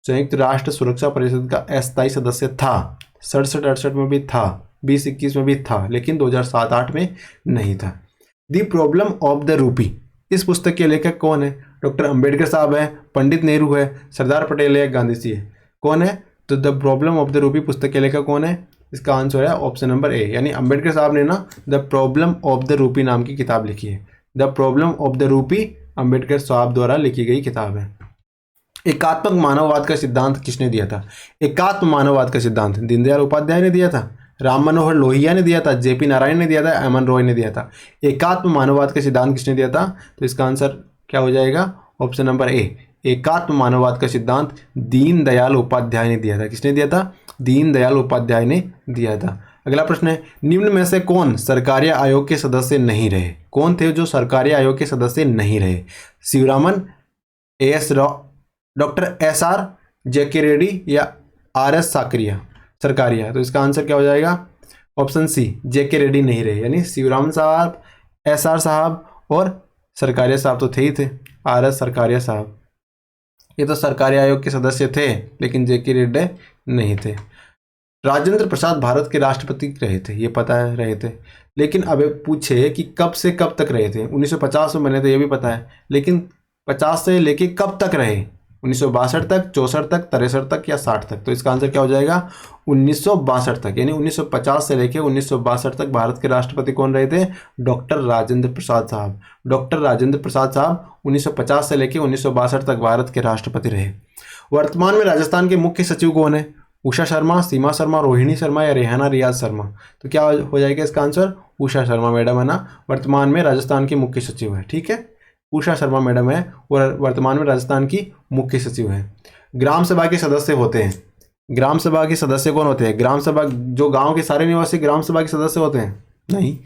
संयुक्त राष्ट्र सुरक्षा परिषद का अस्थायी सदस्य था, 67-68 में भी था, 20-21 में भी था, लेकिन 2007-08 में नहीं था। The problem of the rupee, इस पुस्तक के लेखक कौन है? डॉक्टर अंबेडकर साहब है, पंडित नेहरू है, सरदार पटेल है, गांधी जी है? कौन है? तो the problem of the rupee पुस्तक के लेखक कौन है? इसका आंसर है ऑप्शन नंबर ए, यानी अंबेडकर साहब ने ना the problem of the rupee नाम की किताब लिखी है। The problem of the rupee Ambedkar साहब द्वारा लिखी गई किताब है। एकात्मक मानववाद का सिद्धांत किसने दिया था? एकात्म मानववाद का सिद्धांत दीनदयाल उपाध्याय ने दिया था, राम मनोहर लोहिया ने दिया था, जेपी नारायण ने दिया था, एमएन रॉय ने दिया था। एकात्म मानववाद का सिद्धांत किसने दिया था? तो इसका आंसर क्या हो जाएगा? ऑप्शन नंबर ए, एकात्म मानववाद का सिद्धांत दीनदयाल उपाध्याय ने दिया था। किसने दिया था? दीनदयाल उपाध्याय ने दिया था। अगला प्रश्न है, निम्न में से कौन सरकारी आयोग के सदस्य नहीं रहे? कौन थे जो सरकारी आयोग के सदस्य नहीं रहे? Shivaraman, A S Rao, doctor S R, J K Reddy या आरएस साकरिया सरकारिया? तो इसका आंसर क्या हो जाएगा? ऑप्शन सी, जेके रेड्डी नहीं रहे, यानी शिवरामन साहब, एसआर साहब और सरकारिया साहब तो थे ही थे, आरएस सरकारिया साहब, ये तो सरकारी आयोग के सदस्य थे, लेकिन जेके रेड्डी नहीं थे। राजेंद्र प्रसाद भारत के राष्ट्रपति रहे थे, ये पता है, रहे थे, लेकिन अब पूछे कि कब से कब तक रहे थे? 1950 में बने थे, ये भी पता है, लेकिन 50 से लेके कब तक रहे? 1962 तक, 64 तक, 63 तक या 60 तक? तो इसका आंसर क्या हो जाएगा? 1962 तक, यानी 1950 से लेके 1962 तक भारत के राष्ट्रपति कौन रहे थे? डॉक्टर राजेंद्र प्रसाद साहब। डॉक्टर राजेंद्र प्रसाद साहब 1950 से लेके 1962 तक भारत के राष्ट्रपति रहे। वर्तमान में राजस्थान के मुख्य सचिव कौन है? उषा शर्मा, सीमा शर्मा, रोहिणी शर्मा या रेहाना रियाज शर्मा? तो क्या हो जाएगा इसका आंसर? उषा शर्मा मैडम है ना, वर्तमान में राजस्थान की मुख्य सचिव है। ठीक है, उषा शर्मा मैडम है और वर्तमान में राजस्थान की मुख्य सचिव है। ग्राम सभा के सदस्य होते हैं, ग्राम सभा के सदस्य कौन होते हैं? ग्राम सभा, जो गांव के सारे निवासी ग्राम सभा के सदस्य होते हैं? नहीं।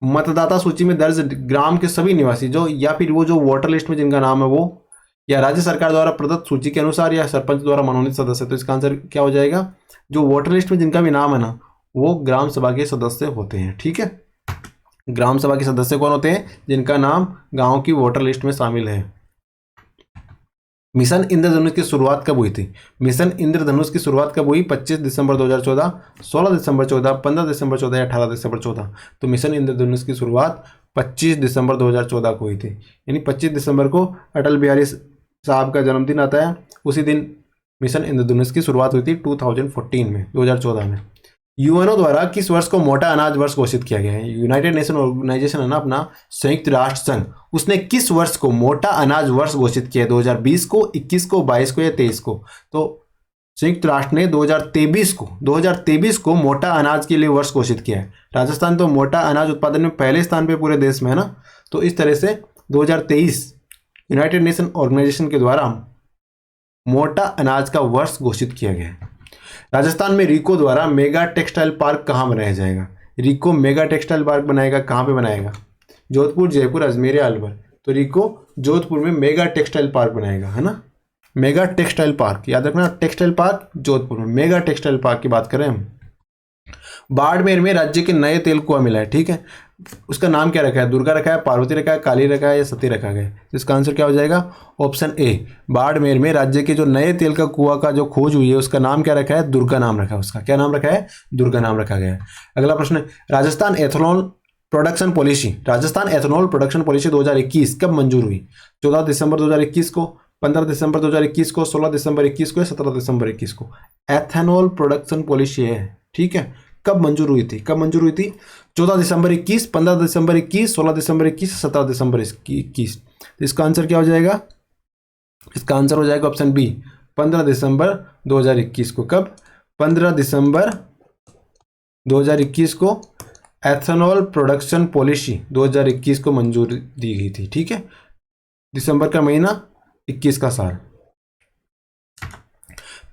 मतदाता सूची में दर्ज ग्राम के सभी निवासी, जो या फिर वो जो वोटर लिस्ट में जिनका नाम है वो, या राज्य सरकार द्वारा प्रदत्त सूची के अनुसार, या सरपंच द्वारा मनोनीत सदस्य? तो इसका आंसर क्या हो जाएगा? जो वोटर लिस्ट में जिनका भी नाम है ना, वो ग्राम सभा के सदस्य होते हैं। ठीक है, ग्राम सभा के सदस्य कौन होते हैं? जिनका नाम गांव की वोटर लिस्ट में शामिल है। मिशन इंद्रधनुष की शुरुआत कब हुई थी? मिशन इंद्रधनुष की शुरुआत कब हुई? 25 दिसंबर 2014, 16 दिसंबर 14, 15 दिसंबर 14 या 18 दिसंबर 14? तो मिशन इंद्रधनुष की शुरुआत 25 दिसंबर 2014 को हुई थी, यानी 25 दिसंबर को अटल बिहारी साहब का जन्मदिन आता है, उसी दिन मिशन इंद्रधनुष की शुरुआत हुई थी 2014 में, 2014 में। यूएनओ द्वारा किस वर्ष को मोटा अनाज वर्ष घोषित किया गया है? यूनाइटेड नेशन ऑर्गेनाइजेशन है ना अपना, संयुक्त राष्ट्र संघ, उसने किस वर्ष को मोटा अनाज वर्ष घोषित किया है? 2020 को, 21 को, 22 को या 23 को? तो संयुक्त राष्ट्र ने 2023 को मोटा अनाज के लिए वर्ष घोषित किया है। राजस्थान तो मोटा अनाज उत्पादन में पहले स्थान पे पूरे देश में है ना, तो इस तरह से 2023 यूनाइटेड नेशन ऑर्गेनाइजेशन के द्वारा मोटा अनाज का वर्ष घोषित किया गया है। राजस्थान में रीको द्वारा मेगा टेक्सटाइल पार्क कहाँ बनाया जाएगा? रीको मेगा टेक्सटाइल पार्क बनाएगा, कहाँ पे बनाएगा? जोधपुर, जयपुर, अजमेर या अलवर? तो रीको जोधपुर में मेगा टेक्सटाइल पार्क बनाएगा, है ना, मेगा टेक्सटाइल पार्क, याद रखना, टेक्सटाइल पार्क जोधपुर में, मेगा टेक्सटाइल पार्क की बात करें हम। बाड़मेर में राज्य के नए तेल कुआं मिला है, ठीक है, उसका नाम क्या रखा है? दुर्गा रखा है, पार्वती रखा है, काली रखा है या सती रखा गया? तो इसका आंसर क्या हो जाएगा? ऑप्शन ए, बाड़मेर में राज्य के जो नए तेल का कुआं का जो खोज हुई है उसका नाम क्या रखा है? दुर्गा नाम रखा है, उसका क्या नाम रखा है? दुर्गा नाम रखा गया है। अगला प्रश्न, Rajasthan ethanol production policy, Rajasthan ethanol production policy 2021 कब मंजूर हुई? 14 दिसंबर 2021 को, 15 दिसंबर 2021 को, 16 दिसंबर 21 को या 17 दिसंबर 21 को? एथेनॉल प्रोडक्शन पॉलिसी है, ठीक है, कब मंजूर हुई थी? कब मंजूर हुई थी? 14 दिसंबर 21, 15 दिसंबर 21, 16 दिसंबर 21, 17 दिसंबर 21। तो इसका आंसर क्या हो जाएगा? इसका आंसर हो जाएगा ऑप्शन बी, 15 दिसंबर 2021 को। कब? 15 दिसंबर 2021 को एथेनॉल प्रोडक्शन पॉलिसी 2021 को मंजूरी दी गई थी, ठीक है, दिसंबर का महीना, 21 का साल।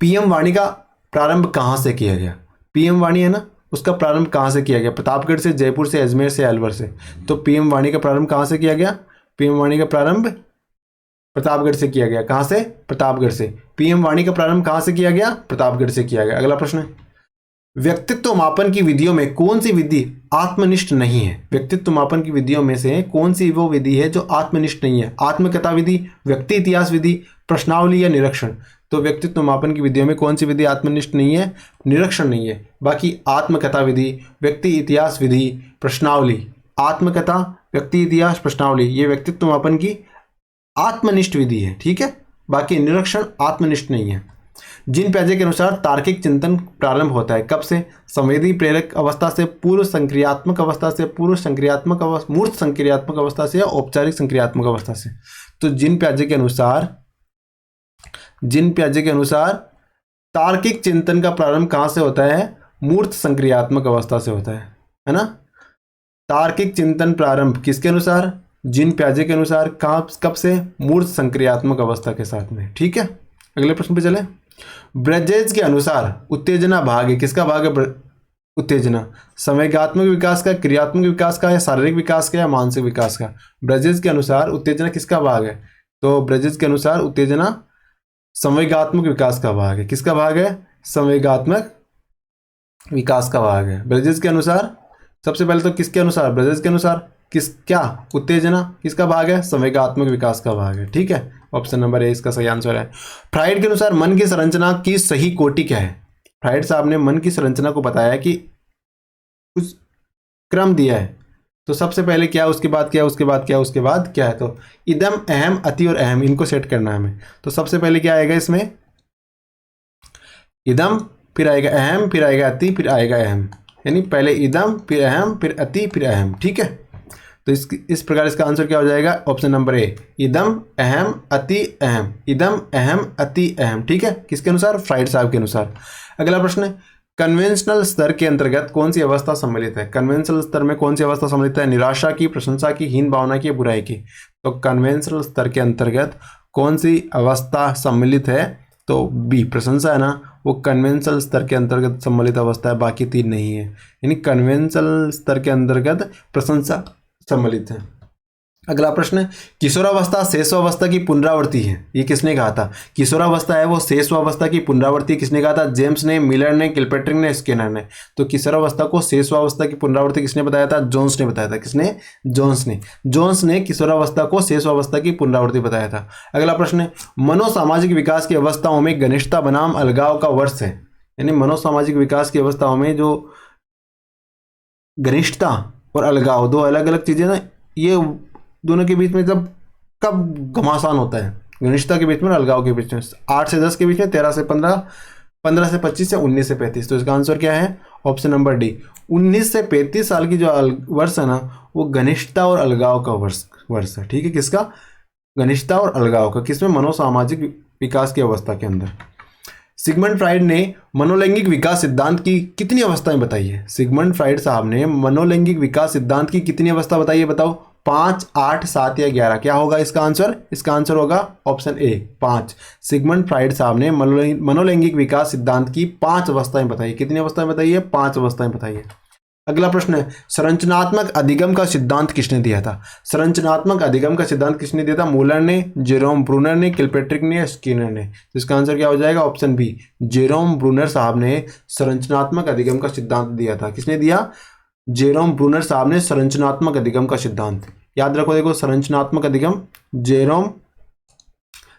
पीएम वाणी का प्रारंभ कहाँ से किया गया? पीएम वाणी है ना, उसका प्रारंभ कहाँ से किया गया? प्रतापगढ़ से, जयपुर से, अजमेर से, अलवर से? तो पीएम वाणी का प्रारंभ कहाँ से किया गया? पीएम वाणी का प्रारंभ प्रतापगढ़ से किया गया। कहाँ से? प्रतापगढ़ से। पीएम वाणी का प्रारंभ कहाँ से किया गया? प्रतापगढ़ से किया गया। अगला प्रश्न, व्यक्तित्व मापन की विधियों में कौन सी विधि आत्मनिष्ठ नहीं है? व्यक्तित्व मापन की विधियों में से कौन सी वो विधि है जो आत्मनिष्ठ नहीं है? आत्मकथा विधि, व्यक्ति इतिहास विधि, प्रश्नावली या निरीक्षण? तो व्यक्तित्व मापन की विधियों में कौन सी विधि आत्मनिष्ठ नहीं है? निरीक्षण नहीं है। बाकी आत्मकथा विधि, व्यक्ति इतिहास विधि, प्रश्नावली, आत्मकथा, व्यक्ति इतिहास, प्रश्नावली, ये व्यक्तित्व मापन की आत्मनिष्ठ विधि है, ठीक है। बाकी निरीक्षण आत्मनिष्ठ नहीं है। जिन प्याजे के अनुसार तार्किक चिंतन प्रारंभ होता है कब से? संवेदी प्रेरक अवस्था से, पूर्व संक्रियात्मक अवस्था से, पूर्व संक्रियात्मक अवस्था, मूर्त संक्रियात्मक अवस्था से या औपचारिक संक्रियात्मक अवस्था से? तो जिन प्याजे के अनुसार जिन प्याजे के अनुसार तार्किक चिंतन का प्रारंभ कहाँ से होता है? मूर्त संक्रियात्मक अवस्था से होता है ना। तार्किक चिंतन प्रारंभ किसके अनुसार? जिन प्याजे के अनुसार। कहाँ, कब से? मूर्त संक्रियात्मक अवस्था के साथ में। ठीक है, अगले प्रश्न पे चले। ब्रजेज के अनुसार उत्तेजना भाग है, किसका भाग है उत्तेजना? संवेगात्मक विकास का, क्रियात्मक विकास का, या शारीरिक विकास का, या मानसिक विकास का? ब्रजेज के अनुसार उत्तेजना किसका भाग है? तो ब्रजेज के अनुसार उत्तेजना संवेगात्मक विकास का भाग है। किसका भाग है? संवेगात्मक विकास का भाग है ब्रजेज के अनुसार। सबसे पहले तो किसके अनुसार? ब्रजेज के अनुसार क्या उत्तेजना किसका भाग है? संवेगात्मक विकास का भाग है। ठीक है, ऑप्शन नंबर ए इसका सही आंसर है। फ्राइड के अनुसार मन की संरचना की सही कोटि क्या है? फ्राइड साहब ने मन की संरचना को बताया कि कुछ क्रम दिया है, तो सबसे पहले क्या, उसके बाद क्या, उसके बाद क्या, उसके बाद क्या है? तो इदम, अहम, अति और अहम, इनको सेट करना है हमें। तो सबसे पहले क्या आएगा इसमें? इदम, फिर आएगा अहम, फिर आएगा अति, फिर आएगा अहम। यानी पहले इदम, फिर अहम, फिर अति, फिर अहम। ठीक है, तो इस प्रकार इसका आंसर क्या हो जाएगा? ऑप्शन नंबर ए, इदम, अहम, अति, अहम। इदम, अहम, अति, अहम। ठीक है, किसके अनुसार? फ्राइड साहब के अनुसार। अगला प्रश्न, कन्वेंशनल स्तर के अंतर्गत कौन सी अवस्था सम्मिलित है? कन्वेंशनल स्तर में कौन सी अवस्था सम्मिलित है? निराशा की, प्रशंसा की, हीन भावना की, बुराई की? तो कन्वेंशनल स्तर के अंतर्गत कौन सी अवस्था सम्मिलित है? तो बी, प्रशंसा है ना, वो कन्वेंशनल स्तर के अंतर्गत सम्मिलित अवस्था है, बाकी तीन नहीं है। यानी कन्वेंशनल स्तर के अंतर्गत प्रशंसा सम्मिलित है। अगला प्रश्न, किशोरावस्था शेषावस्था की पुनरावृत्ति है, ये किसने कहा था? किशोरावस्था है वो शेषावस्था की पुनरावृत्ति किसने कहा था? जेम्स ने, मिलर ने, किलपेट्रिक ने, स्किनर ने। तो किशोरावस्था को शेषावस्था की पुनरावृत्ति किसने बताया था? जोन्स ने बताया था। किसने? जोन्स ने किशोरावस्था को शेषावस्था की पुनरावृत्ति बताया था। अगला प्रश्न, मनोसामाजिक विकास की अवस्थाओं में घनिष्ठता बनाम अलगाव का वर्ष है। यानी मनोसामाजिक विकास की अवस्थाओं में जो घनिष्ठता और अलगाव, दो अलग अलग चीजें ना, ये दोनों के बीच में जब कब घमासान होता है? घनिष्ठता के बीच में, अलगाव के बीच में। 8 से 10 के बीच में, 13 से 15, 15 से 25 या 19 से 35। तो इसका आंसर क्या है? ऑप्शन नंबर डी, 19 से 35 साल की जो वर्ष है ना, वो घनिष्ठता और अलगाव का वर्ष है। ठीक है, किसका? घनिष्ठता और अलगाव का। किसमें? मनोसामाजिक विकास की अवस्था के अंदर। सिगमंड फ्राइड ने मनोलैंगिक विकास सिद्धांत की कितनी अवस्थाएं बताई है? सिगमंड फ्राइड साहब ने मनोलैंगिक विकास सिद्धांत की कितनी अवस्था बताई है? बताओ। 5, 8, 7 या 11? क्या होगा इसका आंसर? इसका आंसर होगा ऑप्शन ए, 5। सिगमंड फ्राइड साहब ने मनोलैंगिक विकास सिद्धांत की 5 अवस्थाएं बताई। कितनी अवस्थाएं बताई है? 5 अवस्थाएं बताई है। अगला प्रश्न है, संरचनात्मक अधिगम का सिद्धांत किसने दिया था? संरचनात्मक अधिगम का सिद्धांत किसने दिया था? मूलर ने, जेरोम ब्रूनर ने, किलपेट्रिक ने, स्किनर ने? तो इसका आंसर क्या हो जाएगा? ऑप्शन बी, जेरोम ब्रूनर साहब ने संरचनात्मक अधिगम का सिद्धांत दिया था। किसने दिया? जेरोम ब्रूनर साहब ने संरचनात्मक अधिगम का सिद्धांत। याद रखो, देखो, संरचनात्मक अधिगम,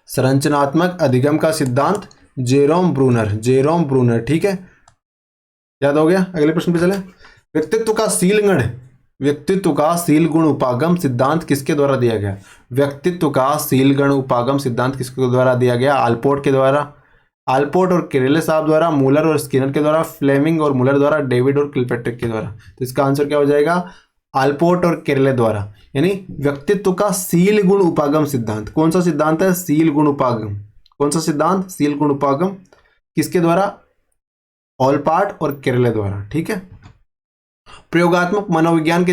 संरचनात्मक अधिगम का सिद्धांत जेरोम ब्रूनर। ठीक है, याद हो गया। अगले प्रश्न पे चले। व्यक्तित्व का शील गुण उपागम सिद्धांत किसके द्वारा दिया गया? व्यक्तित्व का शील गुण उपागम सिद्धांत किसके द्वारा दिया गया? आल्पोर्ट के द्वारा, आल्पोर्ट और केरेले साहब द्वारा, मूलर और स्किनर के द्वारा, फ्लेमिंग और मूलर द्वारा, डेविड और किलपेट्रिक के द्वारा? तो इसका आंसर क्या हो जाएगा? आल्पोर्ट और केरेले द्वारा। यानी व्यक्तित्व का शील गुण उपागम सिद्धांत कौन सा सिद्धांत है? शील गुण उपागम। कौन सा सिद्धांत? शील गुण उपागम। किसके द्वारा? ऑलपार्ट और केरेले द्वारा। ठीक है। प्रयोगात्मक मनोविज्ञान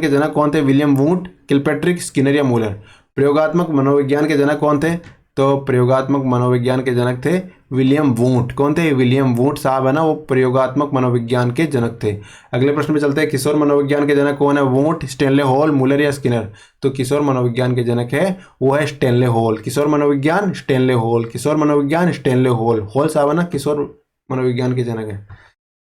के जनक कौन थे? विलियम वुंट, किलपेट्रिक, स्किनर या मूलर? प्रयोगात्मक मनोविज्ञान के जनक कौन थे? तो प्रयोगात्मक मनोविज्ञान के जनक थे विलियम वुंट। कौन थे? विलियम वुंट साहब है ना, वो प्रयोगात्मक मनोविज्ञान के जनक थे। अगले प्रश्न पे चलते हैं। किशोर मनोविज्ञान के जनक कौन है? वुंट, स्टेनले हॉल, मूलर या स्किनर? तो किशोर मनोविज्ञान के जनक है वो है स्टेनले हॉल। किशोर मनोविज्ञान, स्टेनले हॉल। किशोर मनोविज्ञान, स्टेनले हॉल। हॉल साहब है ना, किशोर मनोविज्ञान के जनक है।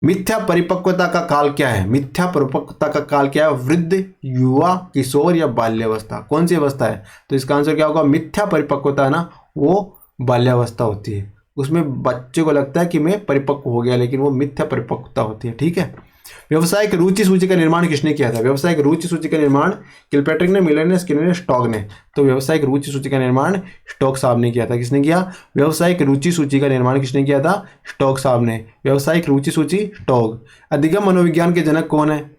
मिथ्या परिपक्वता का काल क्या है? मिथ्या परिपक्वता का काल क्या है? वृद्ध, युवा, किशोर या बाल्यावस्था? कौन सी अवस्था है? तो इसका आंसर क्या होगा? मिथ्या परिपक्वता है ना, वो बाल्यावस्था होती है। उसमें बच्चे को लगता है कि मैं परिपक्व हो गया, लेकिन वो मिथ्या परिपक्वता होती है। ठीक है। व्यवसायिक रुचि सूची का निर्माण किसने किया था? व्यवसायिक रुचि सूची का निर्माण किलपेट्रिक ने, मिलर ने, स्किनर ने, स्टॉक ने? तो व्यवसायिक रुचि सूची का निर्माण स्टॉक साहब ने किया था। किसने किया? व्यवसायिक रुचि सूची का निर्माण किसने किया था? स्टॉक साहब ने। व्यवसायिक रुचि सूची, स्टॉक। अधिगम मनोविज्ञान के जनक कौन है?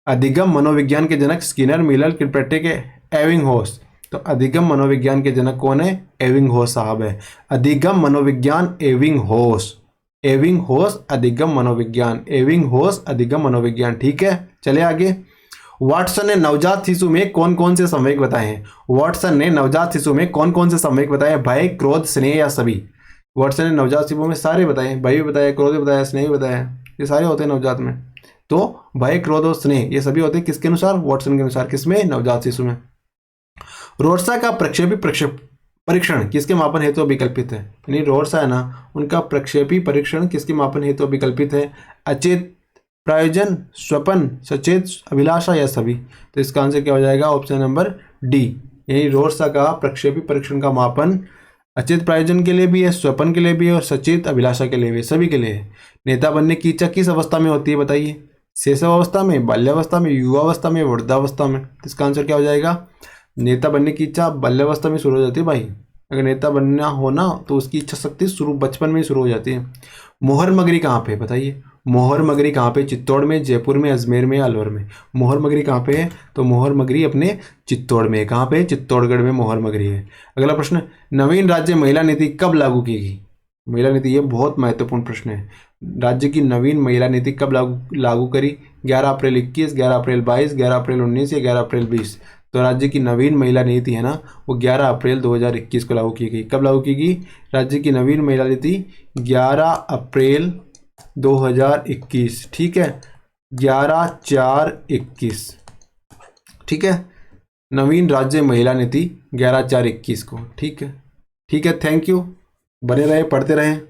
अधिगम मनोविज्ञान के जनक स्किनर, मिलर, किलपेट्रिक, एबिंगहॉस? तो अधिगम मनोविज्ञान के जनक कौन है? एबिंगहॉस साहब है। अधिगम मनोविज्ञान एबिंगहॉस, एबिंगहॉस अधिगम मनोविज्ञान, एबिंगहॉस अधिगम मनोविज्ञान। ठीक है, चले आगे। वाटसन ने नवजात शिशु में कौन कौन से संवेग बताए हैं? वाटसन ने नवजात शिशु में कौन कौन से संवेग बताए हैं? भय, क्रोध, स्नेह या सभी? वाटसन ने नवजात शिशु में सारे बताए, भय भी बताया, क्रोध भी बताया, स्नेह भी बताया, ये सारे होते हैं नवजात में। तो भय, क्रोध और स्नेह ये सभी होते हैं किसके अनुसार? वाटसन के अनुसार। किसमें? नवजात शिशु में। रोडसा का प्रक्षेपी परीक्षण किसके मापन हेतु विकल्पित है? यानी रोडसा है ना, उनका प्रक्षेपी परीक्षण किसके मापन हेतु विकल्पित है? अचेत प्रायोजन, स्वपन, सचेत अभिलाषा या सभी? तो इसका आंसर क्या हो जाएगा? Option number D. यही रोडसा का प्रक्षेपी परीक्षण का मापन अचेत प्रायोजन के लिए भी है, स्वपन के लिए भी है और सचेत अभिलाषा के लिए भी, सभी के लिए है। नेता बनने की इच्छा किस अवस्था में होती है बताइए? शैशव अवस्था में, बाल्यावस्था में, युवावस्था में, वृद्धावस्था में? इसका आंसर क्या हो जाएगा? नेता बनने की इच्छा बाल्यावस्था में शुरू हो जाती है भाई। अगर नेता बनना हो ना तो उसकी इच्छा शक्ति शुरू बचपन में ही शुरू हो जाती है। मोहर मगरी कहाँ पे बताइए? मोहर मगरी कहाँ पे? चित्तौड़ में, जयपुर में, अजमेर में, अलवर में? मोहर मगरी कहाँ पे है? तो मोहर मगरी अपने चित्तौड़ में है। कहाँ पे? चित्तौड़गढ़ में मोहर मगरी है। अगला प्रश्न, नवीन राज्य महिला नीति कब लागू की गई? महिला नीति, ये बहुत महत्वपूर्ण प्रश्न है। राज्य की नवीन महिला नीति कब लागू करी? 11 अप्रैल 21, 11 अप्रैल 22, 11 अप्रैल 19 या 11 अप्रैल 20? तो राज्य की नवीन महिला नीति है ना, वो 11 अप्रैल 2021 को लागू की गई। कब लागू की गई राज्य की नवीन महिला नीति? 11 अप्रैल 2021। ठीक है, 11/4/21। ठीक है, नवीन राज्य महिला नीति 11/4/21 को। ठीक है, ठीक है, थैंक यू। बने रहे, पढ़ते रहें।